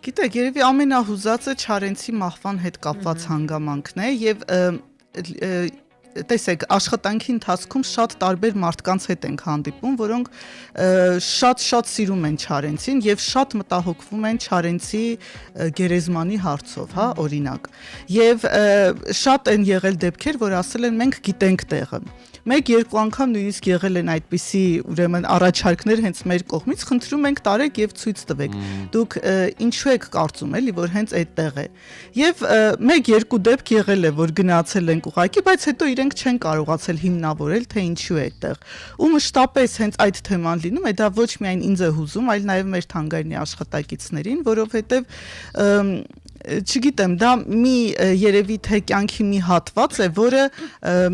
Գիտեք, երևի ամենահուզածը Չարենցի մահվան հետ կապված հանգամանքն է եւ տեսեք, աշխատանքի ընթացքում շատ տարբեր մարդկանց հետ ենք հանդիպում, որոնք շատ սիրում են Չարենցին եւ շատ մտահոգվում են Չարենցի գերեզմանի հարցով, հա, օրինակ։ Եվ շատ են եղել դեպքեր, որ ասել են մենք գիտենք տեղը։ Մեկ-երկու անգամ նույնիսկ եղել են այդպիսի, ուրեմն առաջարկներ հենց մեր կողմից, խնդրում ենք տարեք եւ ցույց տվեք։ Դուք ինչու եք կարծում էլի, որ հենց այդտեղ է։ Եվ մեկ-երկու դեպք եղել է, որ գնացել ենք ուղակի, բայց հետո իրենք չեն կարողացել հիմնավորել, թե ինչու է այդտեղ։ Ու մշտապես հենց այդ թեման լինում է, դա ոչ միայն ինձ է հուզում, այլ նաեւ մեր թանգարանի աշխատակիցներին, որովհետեւ չգիտեմ, դա մի երևի թե կյանքի մի հատված է, որը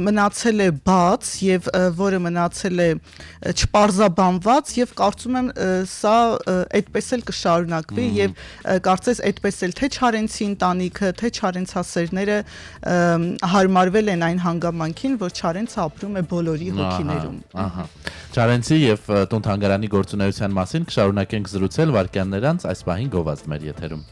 մնացել է բաց եւ որը մնացել է չպարզաբանված եւ կարծում եմ սա այդպես էլ կշարունակվի եւ կարծես այդպես էլ թե Չարենցի ընտանիքը, թե Չարենցասերները հարմարվել են այն հանգամանքին, որ Չարենցը ապրում է բոլորի հոգիներում։ Ահա։ Չարենցի եւ տուն թանգարանի գործունեության մասին կշարունակենք զրուցել վարքյաններ անց, այս պահին գովազդ մեր եթերում։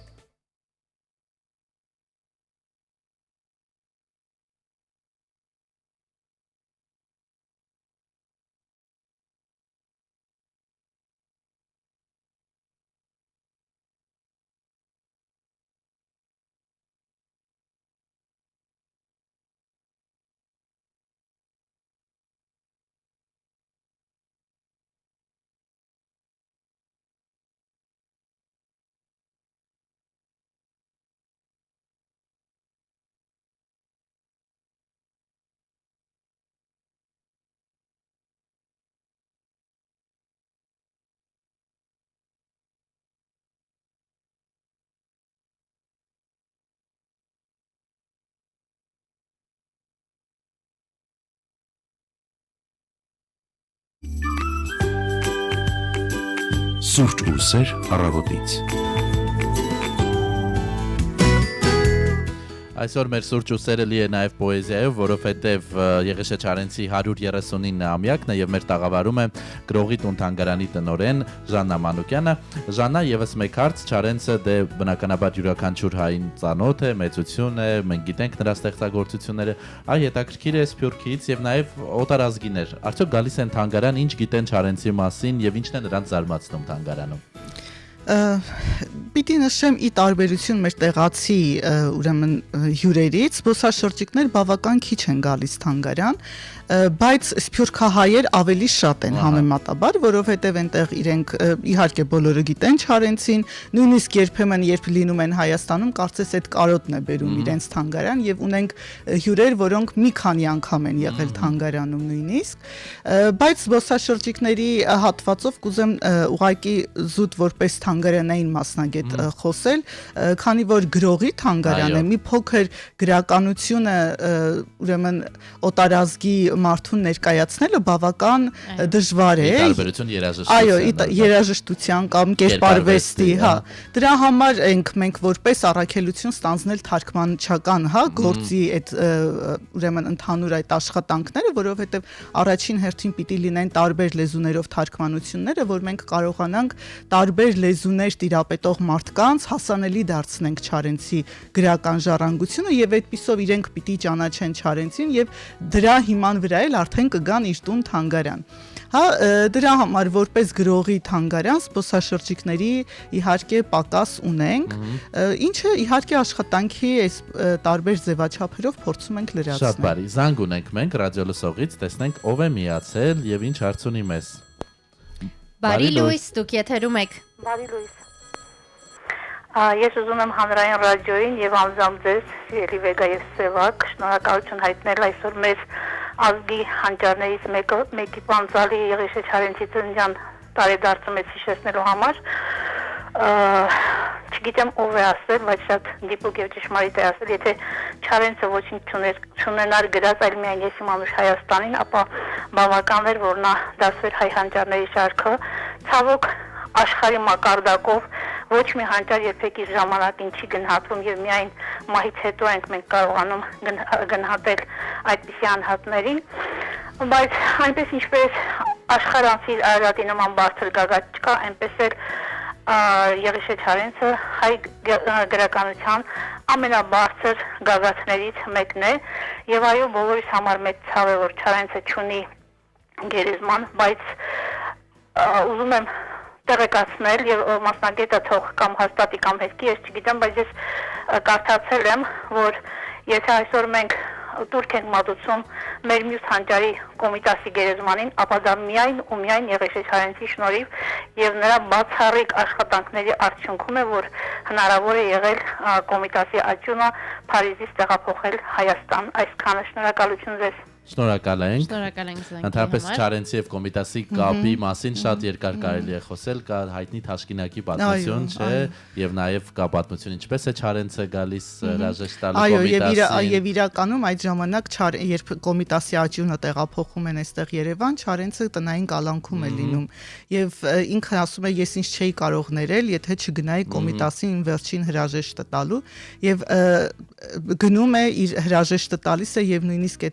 Սուրճ ու սեր առավոտից։ Այսօր մեր սուրճ ուսերը լի է նաև պոեզիայով, որովհետև Եղիշե Չարենցի 139-ամյակն է եւ մեր տաղավարում է Գրողի տուն թանգարանի տնօրեն Ժաննա Մանուկյանը։ Ժաննա, եւս մեկ հարց, Չարենցը դե բնականաբար յուրաքանչյուր հային ծանոթ է, մեծություն է, մենք գիտենք նրա ստեղծագործությունները, այ հետաքրքիր է Սփյուռքից եւ նաև օտարազգիներ։ Արդյոք գալիս են թանգարան, ինչ գիտեն Չարենցի մասին եւ ինչն է նրանց զարմացնում թանգարանում։ Պիտի նշեմ ի տարբերություն մեր տեղացի ուրեմն հյուրերից, զբոսաշրջիկներ բավական քիչ են գալիս թանգարան, բայց սփյուռքահայեր ավելի շատ են համեմատաբար, որովհետև այնտեղ իրենք իհարկե բոլորը գիտեն Չարենցին, նույնիսկ երբեմն երբ լինում են Հայաստանում, կարծես այդ կարոտն է բերում իրենց թանգարան եւ ունենք հյուրեր, որոնք մի քանի անգամ են եղել թանգարանում նույնիսկ, բայց զբոսաշրջիկների հատվածով կուզեմ ուղղակի զուտ որպես թանգարանային մասնագետ խոսել, քանի որ գրողի թանգարան է, մի փոքր գրականությունը ուրեմն օտարազգի մարդուն ներկայացնելը բավական դժվար է։ Տարբերություն երաժշտության։ Այո, երաժշտության կամ կերպարվեստի, հա։ Դրա համար ենք մենք որպես առաքելություն ստանձնել թարգմանչական, հա, գործի այդ ուրեմն ընդհանուր այդ աշխատանքները, որովհետև առաջին հերթին պիտի լինեն տարբեր լեզուներով թարգմանությունները, որ մենք կարողանանք տարբեր լեզուներ տիրապետող մարդկանց հասանելի դարձնենք Չարենցի գրական ժառանգությունը եւ այդպիսով իրենք պիտի ճանաչեն Չարենցին եւ դրա հիման վրա էլ արդեն կգան իր տուն թանգարան։ Հա, դրա համար որպես գրողի թանգարան զբոսաշրջիկների իհարկե պակաս ունենք, ինչը իհարկե աշխատանքի այս տարբեր ձևաչափերով փորձում ենք լրացնել։ Շատ բարի, զանգ ունենք մենք ռադիո լսողից, տեսնենք ով է միացել եւ ինչ հարց ունի մեզ։ Բարի լույս, դուք եթերում եք։ Բարի լույս։ Ես ուզում եմ հանրային ռադիոյին եւ անձամբ ձեզ, Սիրելի Վեգա եւ Սևակ, շնորհակալություն հայտնել այսօր մեզ ազգի հանճարներից մեկի Պանծալի Եղիշե Չարենցի ծննդյան տարեդարձը մեզ հիշեցնելու համար։ Չգիտեմ ով է ասել, բայց շատ դիպուկ եւ ճշմարիտ է ասել, եթե Չարենցը ոչինչ չունենար գրած, այլ միայն ես իմ անուշ Հայաստանին, ապա բավական էր, որ նա դասվեր հայ հանճարների շարքը, ցավոք աշխարհի մակարդակով ոչ մի հանճար երբեք իր ժամանակին չի գնահատվում եւ միայն մահից հետո ենք մենք կարողանում գնահատել այդպիսի անհատներին, բայց այնպես ինչպես աշխարհանցի Արարատի նման բարձր գագաթ չկա, այնպես էլ Եղիշե Չարենցը հայ գրականության ամենաբարձր գագաթներից մեկն է եւ այո բոլորիս համար մեծ ցավ է որ Չարենցը չունի գերեզման, բայց ուզում եմ տեղեկացնել եւ մասնագետը թող կամ հաստատի կամ հեսքի, ես չգիտեմ, բայց ես կարդացել եմ, որ եթե այսօր մենք տուրք ենք մատուցում մեր մյուս հանճարի Կոմիտասի գերեզմանին, ապա դա միայն ու միայն Եղիշե Չարենցի շնորհիվ եւ նրա բացառիկ աշխատանքների արդյունքում է, որ հնարավոր է եղել Կոմիտասի աճյունը Փարիզից տեղափոխել Հայաստան։ Այսքանը, շնորհակալություն ձեզ։ Շնորհակալ ենք։ Շնորհակալ ենք զանգի Ընդհանրապես համար։ Չարենցի եւ Կոմիտասի կապի մասին շատ երկար կարելի է խոսել, կա հայտնի Թաշկինակի պատմություն, չէ, եւ նաեւ կա պատմություն ինչպես է Չարենցը գալիս հրաժեշտ տալու Կոմիտասին։ Այո, եւ իրականում այդ ժամանակ երբ Կոմիտասի աճյունը տեղափոխում են այստեղ Երևան, Չարենցը տնային կալանքում է լինում եւ ինքը ասում է ես ինչ չէի կարող ներել, եթե չգնայի Կոմիտասին վերջին հրաժեշտը տալու եւ գնում է իր հրաժեշտը տալիս է եւ նույնիսկ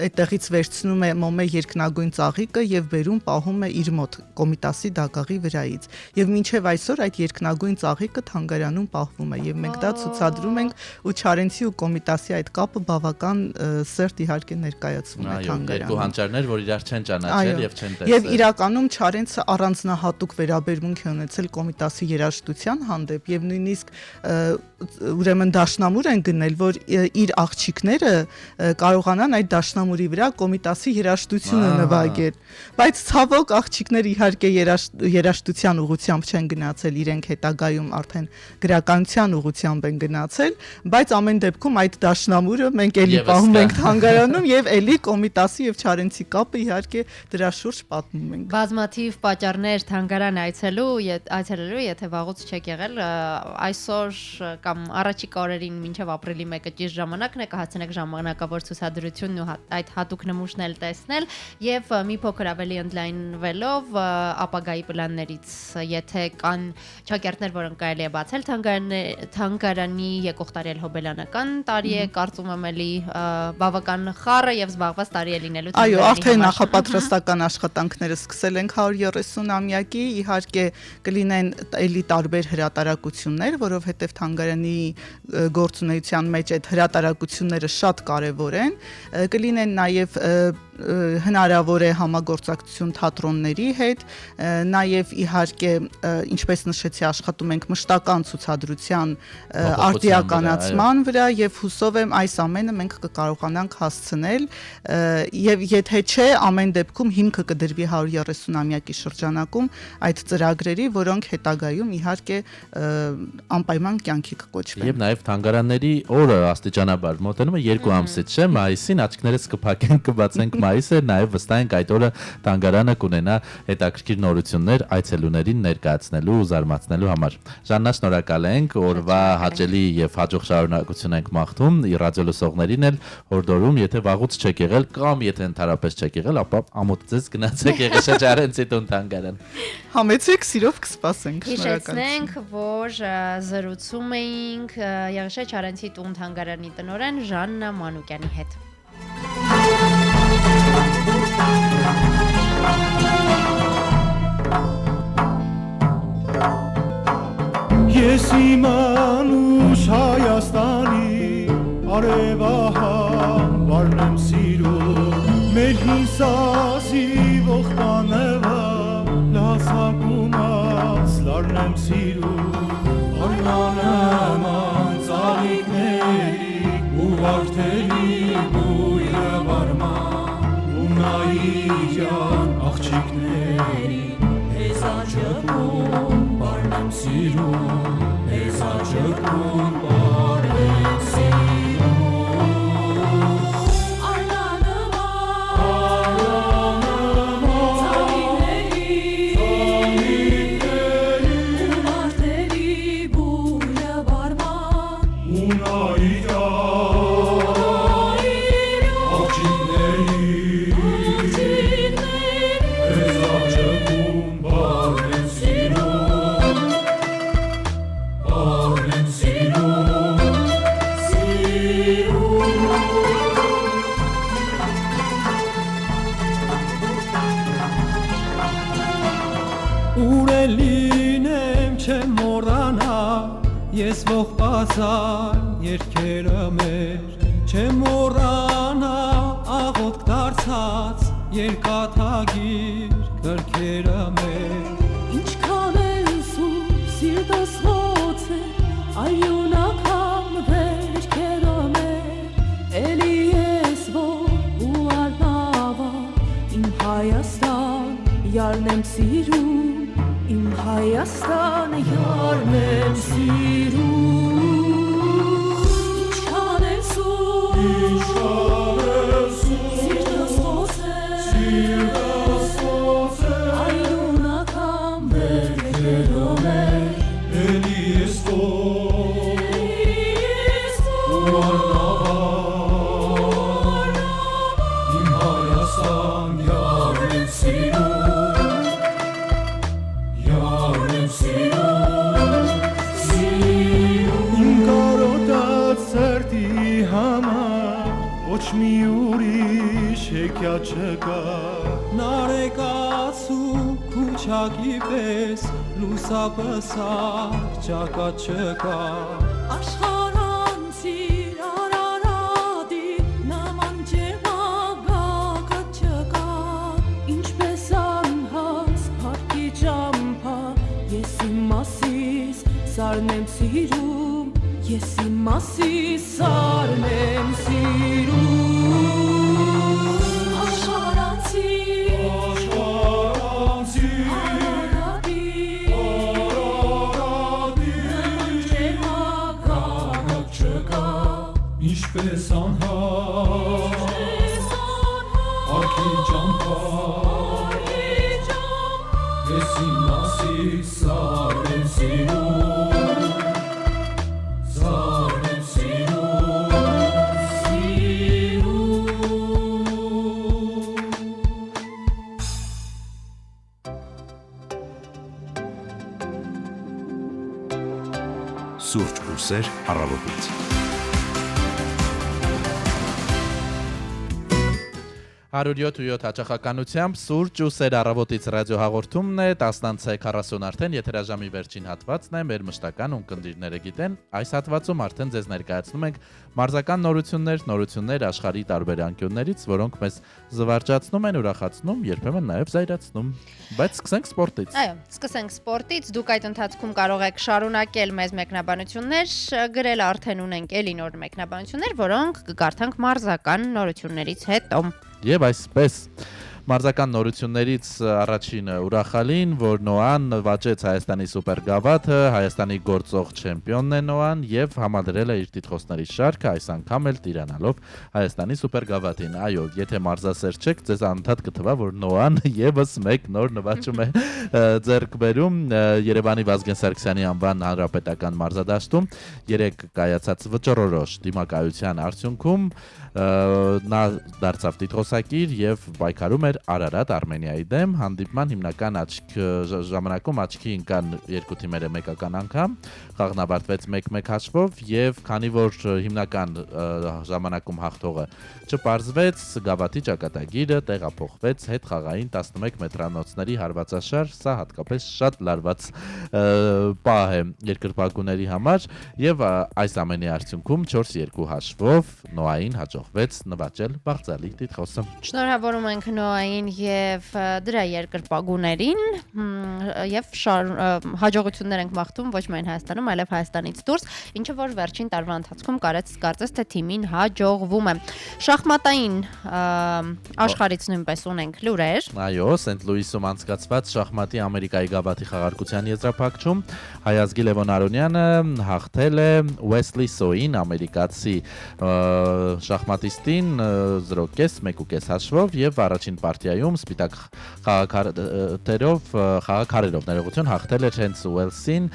այդտեղից վերցնում է մոմե երկնագույն ծաղիկը եւ բերում պահում է իր մոտ Կոմիտասի դագաղի վրայից եւ մինչեւ այսօր այդ երկնագույն ծաղիկը թանգարանում պահվում է եւ մենք դա ցուցադրում ենք ու Չարենցի ու Կոմիտասի այդ կապը բավական սերտ իհարկե ներկայացվում է թանգարանում։ Երկու հանճարներ, որ իրար չեն ճանաչել եւ չեն տեսել։ Եվ իրականում Չարենցը առանձնահատուկ վերաբերմունք է ունեցել Կոմիտասի երաժշտության հանդեպ եւ նույնիսկ ուրեմն դաշնամուր են գնել, որ իր աղջիկները կարողանան այդ դաշնամուրի վրա Կոմիտասի երաժշտությունը նվագել, բայց ցավոք աղջիկները իհարկե երաժշտության ուղղությամբ չեն գնացել, իրենք հետագայում արդեն գրականության ուղղությամբ են գնացել, բայց ամեն դեպքում այդ դաշնամուրը մենք էլի պահում ենք թանգարանում եւ էլի Կոմիտասի եւ Չարենցի կապը իհարկե դրա շուրջ պատմում ենք։ Բազմաթիվ պատճառներ թանգարան այցելելու, եթե վաղուց չեք եղել, այսօր կամ առաջիկա օրերին մինչև ապրիլի 1-ը ճիշտ ժամանակն է, կհասցնեք ժամանակավոր ցուցադրությունն ու այդ հատուկ նմուշն էլ տեսնել եւ մի փոքր ավելի ընդլայնվելով ապագայի պլաններից, եթե կան ճակերտներ, որոնք կարելի է բացել թանգարանի եկող տարի էլ հոբելյանական տարի է, կարծում եմ էլի բավական խառը եւ զբաղված տարի է լինելու։ Այո, արդեն նախապատրաստական աշխատանքները սկսել ենք 130-ամյակի, իհարկե կլինեն էլի տարբեր հրատարակություններ, որովհետեւ թանգարանի գործունեության մեջ այդ հրատարակությունները շատ կարեւոր են, կլինեն նաեւ հնարավոր է համագործակցություն թատրոնների հետ, նաև իհարկե ինչպես նշեցի աշխատում ենք մշտական ցուցադրության արտիականացման վրա եւ հուսով եմ այս ամենը մենք կկարողանանք հասցնել եւ եթե չէ ամեն դեպքում հիմքը կդրվի 130-ամյակի շրջանակում այդ ծրագրերի, որոնք հետագայում իհարկե անպայման կյանքի կկոչվեն։ Եվ նաև թանգարանների օրը աստիճանաբար մոտենում է 2 ամսից, չէ՞, մայիսին աչքներս կփակենք, կբացենք մայիսը, նաև վստահ ենք այդ օրը թանգարանը կունենա հետաքրքիր նորություններ այցելուներին ներկայացնելու ու զարմացնելու համար։ Ժաննա, շնորհակալ ենք, օրվա հաճելի եւ հաջող շարունակություն ենք մաղթում, ռադիոլսողներին էլ հորդորում, եթե վաղուց չեք եղել կամ եթե ընդհանրապես չեք եղել, ապա ամոթ ձեզ գնացեք Եղիշե Չարենցի տուն թանգարան։ Համեցեք, սիրով կսպասենք, շնորհակալություն։ Հիշեցնենք, որ զրուցում էինք Եղիշե Չարենցի տուն թանգարանի տնօրեն Ժաննա Մանուկյանի հետ։ Ես իմ անուշ Հայաստանի արևահան վարն եմ սիրում մեր հին սազի ողբանևա լասակումած լարն եմ սիրում արյանաման ծաղիկների ու վարդերի բույրը վարման ու նայիրյան աղջիկների հեզաճկում բարն եմ սիրում հեզաճկում բարն եմ սիրում Ես ողբացան երկերը մեր չեմ մոռանա աղոտ դարձած երկաթագիր գրքերը մեր Ինչքան են սուր սիրտս ոնց է այունական վերքերը մեր էլի ես որ ու արնավա իմ Հայաստան յարն եմ սիրում Իմ Հայաստանը յարն եմ սիրում Ինչքան են սուր Սիրտս ոնց է Այունական վերքերը մեր Էլի ես որ ու արնավա Իմ Հայաստան յարն եմ սիրում Ոչ մի ուրիշ հեքիա չկա Նարեկացու քուչակի պես լուսապսակ ճակա չկա Աշխարանցիր արարադի նման ջեմագակը չկա Ինչպես անհաս պարկի ճամպա Ես իմ մասիս սարն եմ սիրում Ես իմ մասիս սարն եմ սիրում Աշխարանցիր արարադի նման ջեմագակը չկա Ինչպես անհաս Պարկի ճամպա Ես իմ մասիս սարն եմ սիրում Սարն եմ սիրում Սուրճ ու սեր առավոտից։ 107 հաճախականությամբ սուրճ ու սեր առավոտից ռադիո հաղորդումն է 10:40 արդեն եթերաժամի վերջին հատվածն է մեր մշտական ունկնդիրները գիտեն այս հատվածում արդեն ձեզ ներկայացնում ենք մարզական նորություններ աշխարհի տարբեր անկյուններից որոնք մեզ զվարճացնում են ուրախացնում երբեմն նաև զայրացնում բայց սկսենք սպորտից Այո սկսենք սպորտից դուք այդ ընթացքում կարող եք շարունակել մեզ մեկնաբանություններ գրել արդեն ունենք էլի նոր մեկնաբանություններ որոնք կգարթանք մարզական նորություններից հետո Եվ այսպես մարզական նորություններից առաջինը ուրախալին, որ Նոան նվաճեց Հայաստանի սուպերգավաթը, Հայաստանի գործող չեմպիոնն է Նոան եւ համադրել է իր տիտղոսների շարքը, այս անգամ էլ տիրանալով Հայաստանի սուպերգավաթին։ Այո, եթե մարզասեր չեք, ձեզ անընդհատ կթվա, որ Նոան եւս մեկ նոր նվաճում է ձեռք բերում Երևանի Վազգեն Սարգսյանի անվան հանրապետական մարզադաշտում 3 կայացած վճռորոշ դիմակայության արդյունքում նա դարձավ տիտղոսակիր եւ պայքարում էր Արարատ Արմենիայի դեմ հանդիպման հիմնական ժամանակում աչքի ընկան երկու թիմերը մեկական անգամ խաղն ավարտվեց 1-1 հաշվով եւ քանի որ հիմնական ժամանակում հաղթողը չպարզվեց գավաթի ճակատագիրը տեղափոխվեց հետ խաղային 11 մետրանոցների հարվածաշար սա հատկապես շատ լարված պահ է երկրպագուների համար եւ այս ամենի արդյունքում 4-2 հաշվով Նոային հաջողվեց նվաճել բաղձալի տիտղոսը Շնորհավորում ենք Նոային եւ դրա երկրպագուներին եւ հաջողություններ ենք մաղթում ոչ միայն Հայաստանում, այլև Հայաստանից դուրս, ինչը որ վերջին տարվա ընթացքում կարծես թե թիմին հաջողվում է։ Շախմատային աշխարհից նույնպես ունենք լուրեր։ Այո, Սենթ Լուիսում անցկացված շախմատի Ամերիկայի գավաթի խաղարկության եզրափակում հայազգի Լևոն Արոնյանը հաղթել է Ուեսլի Սոին, ամերիկացի շախմատիստին 0.5 հաշվով եւ առաջին պարտիայում սպիտակ խաղաքարերով ներողություն հաղթել էր հենց Ուեսլին,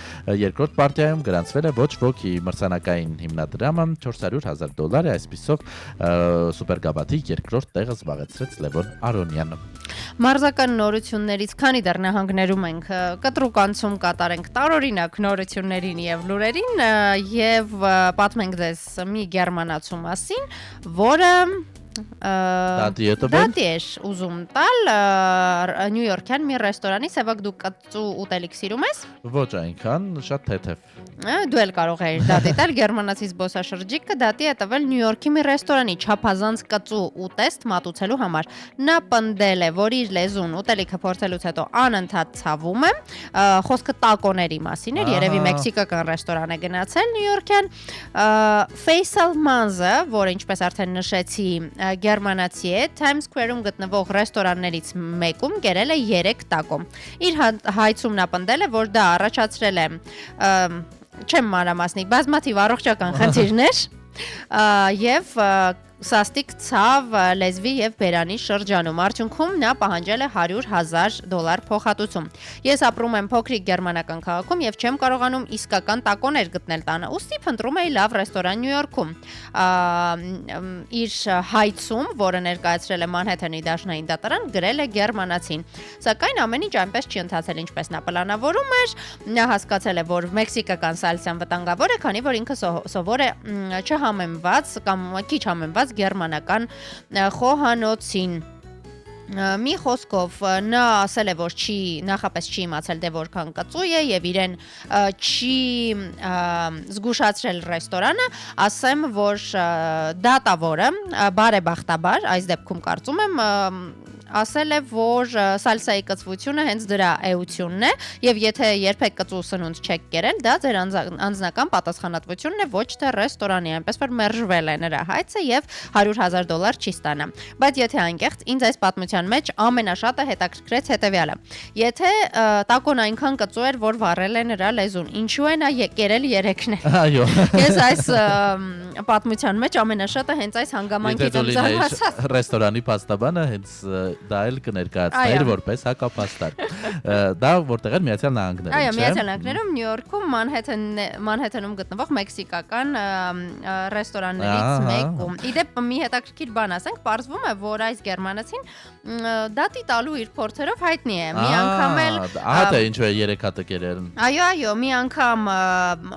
երկրորդ պարտիայում գրանցվել է ոչ ոքի մրցանակային հիմնադրամը $400,000 է, այսպիսով սուպերգավաթի երկրորդ տեղը զբաղեցրեց Լևոն Արոնյանը։ Մարզական նորություններից քանի դեռ նահանգներում ենք կտրուկ անցում կատարենք տարօրինակ նորություններին եւ լուրերին եւ պատմենք ձեզ մի գերմանացու մասին, որը Դատի էր ուզում տալ Նյու Յորքյան մի ռեստորանի սևակ դու կծու ուտելիք սիրում ես Ոչ այնքան, շատ թեթև Դու էլ կարող ես դատի տալ գերմանացի զբոսաշրջիկը դատի է տվել Նյու Յորքի մի ռեստորանի չափազանց կծու ուտեստ մատուցելու համար Նա պնդել է, որ իր լեզուն ուտելիքը փորձելուց հետո անընդհատ ցավում է Խոսքը տակոների մասին էր, երևի մեքսիկական ռեստորան է գնացել Նյու Յորքյան Faisal Manza, որը ինչպես արդեն նշեցի գերմանացի է Times Square-ում գտնվող ռեստորաններից մեկում կերել է 3 տակո։ Իր հայցում նա պնդել է, որ դա առաջացրել է չեմ մանրամասնի, բազմաթիվ առողջական խնդիրներ եւ սաստիկ ցավ լեզվի եւ բերանի շրջանում արդյունքում նա պահանջել է $100,000 փոխհատուցում Ես ապրում եմ փոքրիկ գերմանական քաղաքում եւ չեմ կարողանում իսկական տակոներ գտնել տանը ուստի փնտրում էի լավ ռեստորան Նյու Յորքում իր հայցում որը ներկայացրել է Մանհեթենի դաշնային դատարան գրել է գերմանացին սակայն ամեն ինչ այնպես չի ընթացել ինչպես նա պլանավորում էր նա հասկացել է որ մեքսիկական սալսան վտանգավոր է քանի որ ինքը սովոր է չհամեմված կամ քիչ համեմված գերմանական խոհանոցին Մի խոսքով նա ասել է որ նախապես չի իմացել դե որքան կծու է եւ իրեն չի զգուշացրել ռեստորանը ասեմ որ դատավորը բարեբախտաբար այս դեպքում կարծում եմ ասել է որ սալսայի կծվությունը հենց դրա էությունն է եւ եթե երբեք կծու սնունդ չեք կերել դա ձեր անձնական պատասխանատվությունն է ոչ թե ռեստորանի այնպես որ մերժվել է նրա հայցը եւ $100,000 չի ստանա բայց եթե անկեղծ ինձ այս պատմության մեջ ամենաշատը հետաքրքրեց հետեւյալը եթե տակոն այնքան կծու էր որ վառել է նրա լեզուն ինչու է նա կերել 3-ն է Այո Ես այս պատմության մեջ ամենաշատը հենց այս հանգամանքից եմ զարմացած ռեստորանի փաստաբանը հենց դա էլ կներկայացներ որպես հակապաստար։ Դա որտեղ էր Միացյալ Նահանգներում, չէ՞։ Այո, Միացյալ Նահանգներում, Նյու Յորքում, Մանհեթենում գտնվող մեքսիկական ռեստորաններից մեկում։ Իդեպ մի հետաքրքիր բան ասենք, պարզվում է, որ այս գերմանացին դատի տալու իր փորձերով հայտնի է։ Մի անգամ էլ ահա թե ինչու է 3 հատկեր են։ Այո, մի անգամ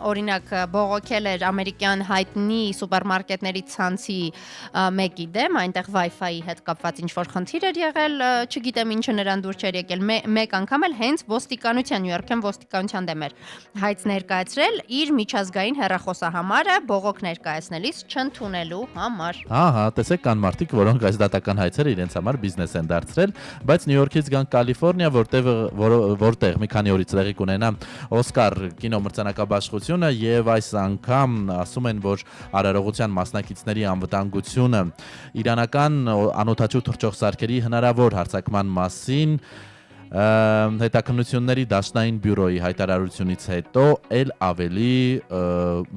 օրինակ բողոքել էր ամերիկյան հայտնի սուպերմարկետների ցանցի մեկի դեմ, այնտեղ Wi-Fi-ի հետ կապված ինչ-որ խնդիր էր եղել, չգիտեմ ինչը նրան դուր չէր եկել։ Մեկ անգամ էլ հենց ոստիկանության, Նյու Յորքյան ոստիկանության դեմ էր հայց ներկայացրել իր միջազգային հեռախոսահամարը բողոք ներկայացնելիս չընդունելու համար։ Ահա, տեսեք, կան մարդիկ, որոնք այս դատական հայցերը իրենց համար բիզնես են դարձրել, բայց Նյու Յորքից գան Կալիֆոռնիա, որտեղ մի քանի օրից տեղի կունենա Օսկար կինոմրցանակաբաշխությունը եւ այս անգամ ասում են, որ արարողության մասնակիցների անվտանգությունը իրանական անօթաչու թռչող սարքերի հնարավոր հարձակման մասին հետաքննությունների դաշնային բյուրոյի հայտարարությունից հետո էլ ավելի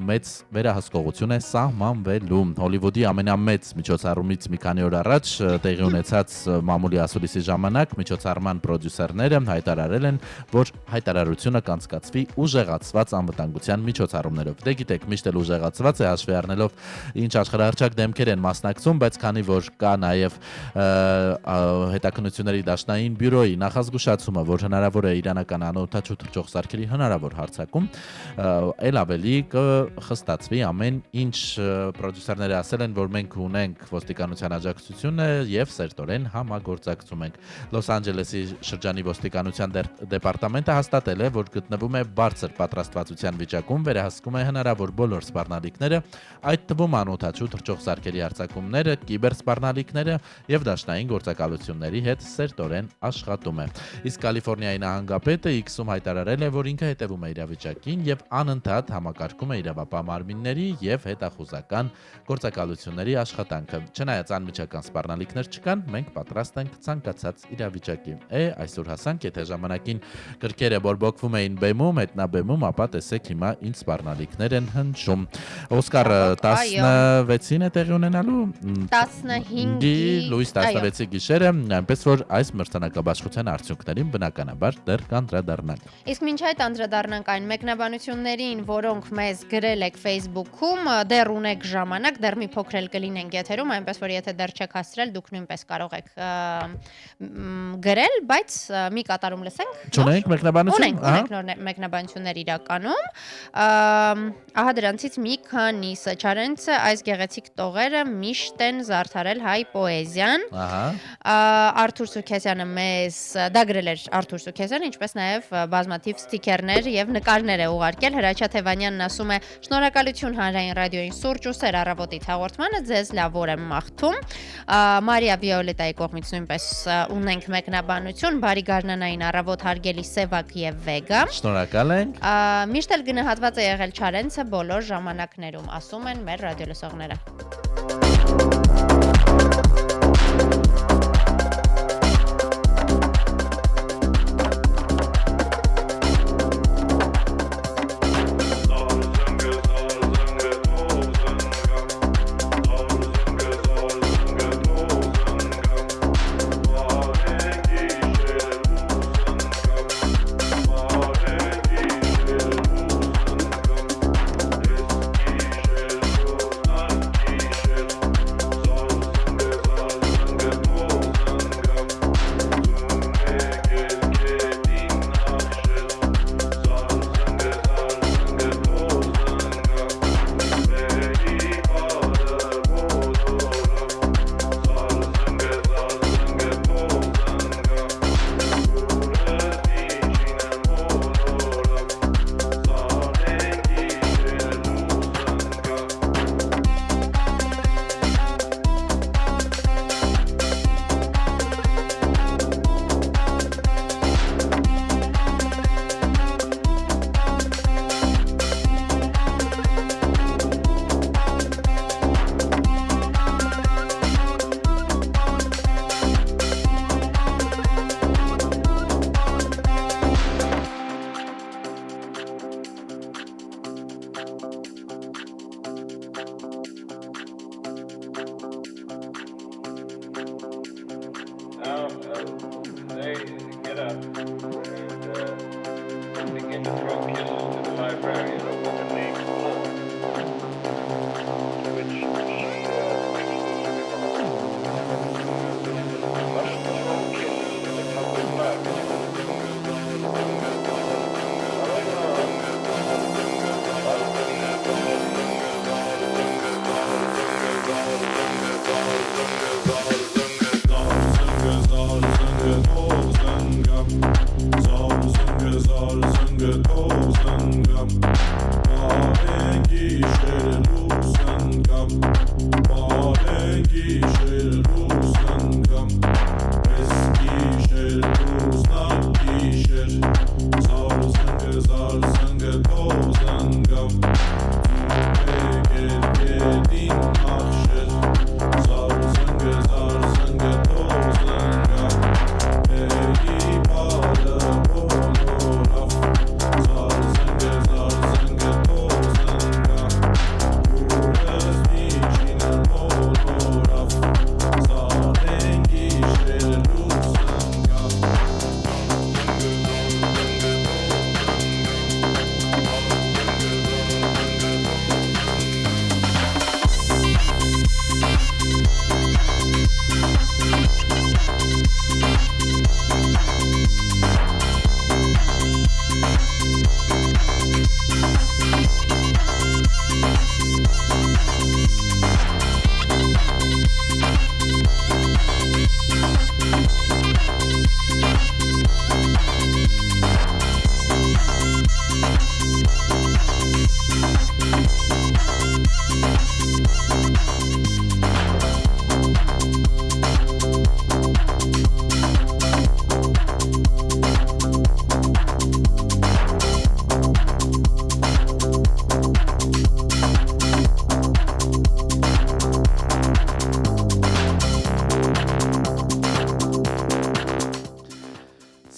մեծ վերահսկողություն է սահմանվելու։ Հոլիվուդի ամենամեծ միջոցառումից մի քանի օր առաջ տեղի ունեցած մամուլի ասուլիսի ժամանակ միջոցառման պրոդյուսերները հայտարարել են, որ հայտարարությունը կանցկացվի ուժեղացված անվտանգության միջոցառումներով։ Դե գիտեք, միշտ էլ ուժեղացված է հաշվի առնելով ինչ աշխարհահռչակ դեմքեր են մասնակցում, բայց քանի որ կա նաև հետաքննությունների դաշնային բյուրոյի նախազգուշացումը, որ հնարավոր է իրանական անօթաչու թռչող սարքերի հնարավոր հարձակում, էլ ավելի կխստացվի ամեն ինչ։ Պրոդյուսերները ասել են, որ մենք ունենք ոստիկանության աջակցությունը եւ սերտորեն համագործակցում ենք։ Լոս Անջելեսի շրջանի ոստիկանության դեպարտամենտը հաստատել է, որ գտնվում է բարձր պատրաստվածության վիճակում, վերահսկում է հնարավոր բոլոր սպառնալիքները, այդ թվում անօթաչու թռչող սարքերի հարձակումները, կիբերսպառնալիքները եւ դաշնային գործակալությունների հետ սերտորեն աշխատում է։ Իսկ Կալիֆոռնիայի նահանգապետը X-ում հայտարարել է, որ ինքը հետևում է իրավիճակին եւ անընդհատ համակարգում է իրավապահ մարմինների եւ հետախուզական գործակալությունների աշխատանքը։ Չնայած անմիջական սպառնալիքներ չկան, մենք պատրաստ ենք ցանկացած իրավիճակի։ Այսօր հասանք, եթե ժամանակին կրկերը բորբոքվում էին բեմում, ետնաբեմում, ապա տեսեք հիմա ինչ սպառնալիքներ են հնչում։ Օսկարը 16-ին է տեղի ունենալու 15-ի լույս 16-ի գիշերը, այնպես որ այս մրցանակաբաշխության արդյունքներին բնականաբար դեռ կանդրադառնանք։ Իսկ մինչ այդ անդրադառնանք այն մեկնաբանություններին, որոնք մեզ գրել եք Facebook-ում, դեռ ունեք ժամանակ, դեռ մի փոքր էլ կլինենք եթերում, այնպես որ եթե դեռ չեք հասցրել, դուք նույնպես կարող եք գրել, բայց մի կատարում լսենք։ Չունենք մեկնաբանություն։ Ունենք նոր մեկնաբանություններ իրականում։ Ահա դրանցից մի քանիսը Չարենցը այս գեղեցիկ տողերը միշտ են զարդարել հայ պոեզիան։ Արթուր Սուրքեսյանը մեզ դա գրել էր Արթուր Սուրքեսյանը, ինչպես նաև բազմաթիվ ստիքերներ եւ նկարներ է ուղարկել։ Հրաչյա Թևանյանն ասում է. «Շնորհակալություն Հանրային ռադիոյին սուրճ ու սեր առավոտից հաղորդմանը, ձեզ լավ օր եմ մաղթում»։ Մարիա Վիոլետայի կողմից նույնպես ունենք մեկնաբանություն. «Բարի գարնանային առավոտ հարգելի Սևակ եւ Վեգա»։ Շնորհակալ ենք։ Միշտ էլ գնահատված է եղել Չարենցը բոլոր ժամանակներում, ասում են մեր ռադիոլսողները։ they get up and begin to throw kisses to the librarian of the named floor, to which she must throw kisses to the public library.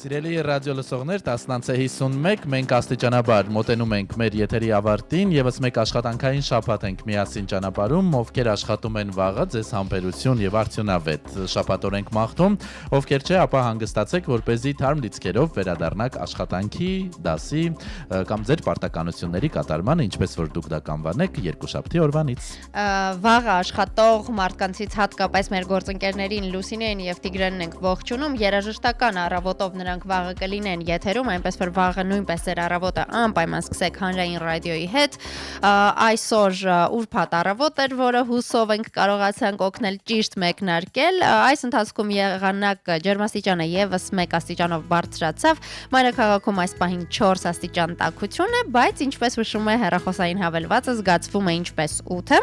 Սիրելի ռադիո լսողներ, 10:51, մենք աստիճանաբար մոտենում ենք մեր եթերի ավարտին, եւս մեկ աշխատանքային շաբաթ ենք միասին ճանապարհում, ովքեր աշխատում են վաղը, ձեզ համբերություն եւ արդյունավետ շաբաթօր ենք մաղթում, ովքեր չէ, ապա հանգստացեք, որպեսզի թարմ լիցքերով վերադառնաք աշխատանքի, դասի կամ ձեր պարտականությունների կատարմանը, ինչպես որ դուք դա կանվանեք, երկուշաբթի օրվանից։ Վաղը աշխատող մարդկանցից հատկապես մեր գործընկերներին Լուսինեն եւ Տիգրանն ենք ողջունում, երաժշտական առավոտով նրանք վաղը կլինեն եթերում, այնպես որ վաղը նույնպես ձեր առավոտը անպայման սկսեք հանրային ռադիոյի հետ։ Այսօր ուրբաթ առավոտ էր, որը հուսով ենք կարողացանք օգնել ճիշտ մեկնարկել։ Այս ընթացքում եղանակ ջերմաստիճանը եւս 1 աստիճանով բարձրացավ։ Մայրաքաղաքում այս պահին 4 աստիճան տաքություն է, բայց ինչպես հուշում է հեռախոսային հավելվածը, զգացվում է ինչպես 8-ը։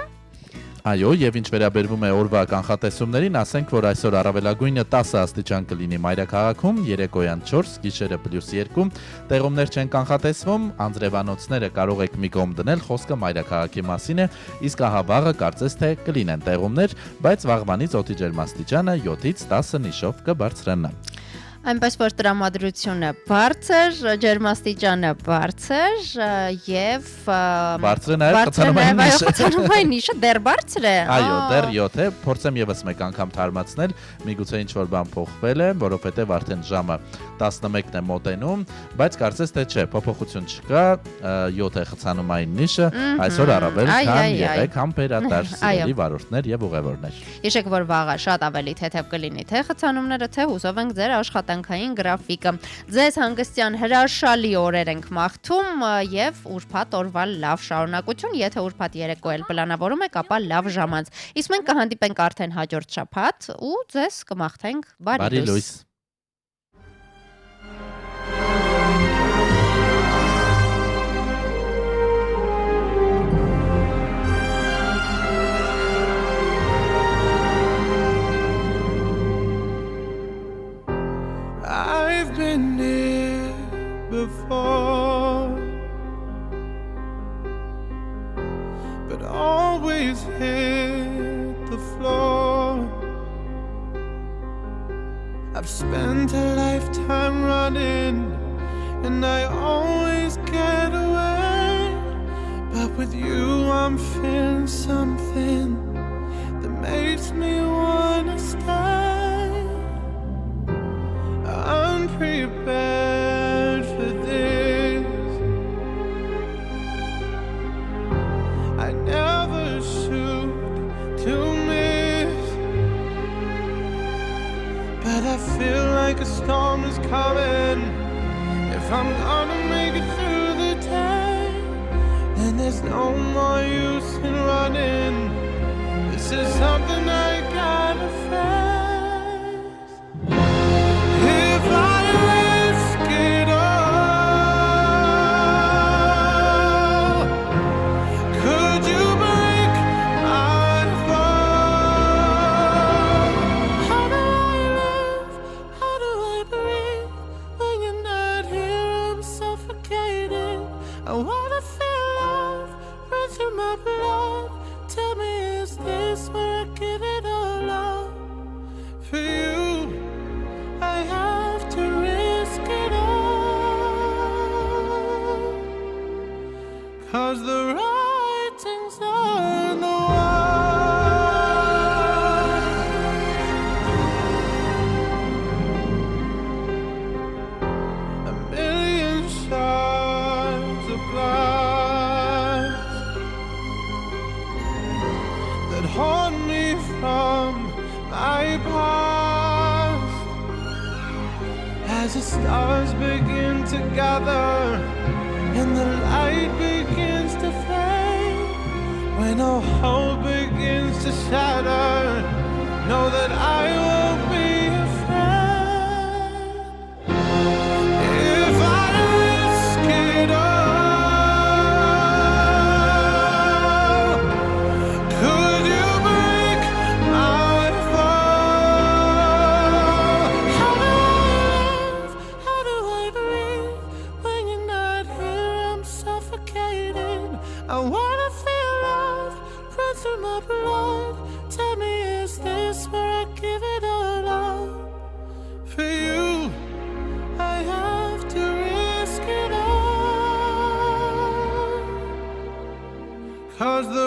Այո, եւ ինչ վերաբերվում է օրվա կանխատեսումներին, ասենք, որ այսօր առավելագույնը 10 աստիճան կլինի Մայրաքաղաքում, երեկոյան 4, գիշերը +2, տեղումներ չեն կանխատեսվում, անձրևանոցները կարող եք մի կողմ դնել, խոսքը Մայրաքաղաքի մասին է, իսկ ահա վաղը կարծես թե կլինեն տեղումներ, բայց վաղվանից օդի ջերմաստիճանը 7-ից 10 նիշով կբարձրանա։ Այնպես որ տրամադրությունը բարձր, ջերմաստիճանը բարձր եւ բարձր է նաեւ խցանումային նիշը դեռ բարձր է։ Այո, դեռ 7 է, փորձեմ եւս մեկ անգամ թարմացնել, միգուցե ինչ որ բան փոխվել է, որովհետեւ արդեն ժամը 11-ն է մոտենում, բայց կարծես թե չէ, փոփոխություն չկա, 7 է խցանումային նիշը, այսօր առավել քան եղեք համբերատար սիրելի վարորդներ եւ ուղևորներ։ Հիշեք, որ վաղը շատ ավելի թեթև կլինի թե խցանումները, թե հուսով ենք ձեր աշխատանքային գրաֆիկը։ Ձեզ հանգստյան հրաշալի օրեր ենք մաղթում եւ ուրբաթ օրվա լավ շարունակություն, եթե ուրբաթ երեկո էլ պլանավորում եք, ապա լավ ժամանց։ Իսկ մենք կհանդիպենք արդեն հաջորդ շաբաթ ու ձեզ կմաղթենք բարի լույս։ I've been here before, but always hit the floor. I've spent a lifetime running, and I always get away. But with you I'm feeling something that makes me wanna stay. but I feel like a storm is coming. If I'm gonna make it through the day, then there's no more use in running. This is something I gotta face. If I risk it all, could you break my fall? How do I live? How do I breathe? When you're not here, I'm suffocating. I wanna feel love run through my blood. Tell me, is this where I give it all up? For you, I have to risk it all. 'Cause the writing's on the wall. A million shards of glass that haunt me from my past. As the stars begin to gather and the light begins to fade, when all hope begins to shatter, know that I won't be afraid. If I risk it all, could you break my fall? How do I live? How do I breathe? When you're not here, I'm suffocating. I wanna feel love run through my blood. Tell me, is this where I give it all up? For you, I have to risk it all. 'Cause the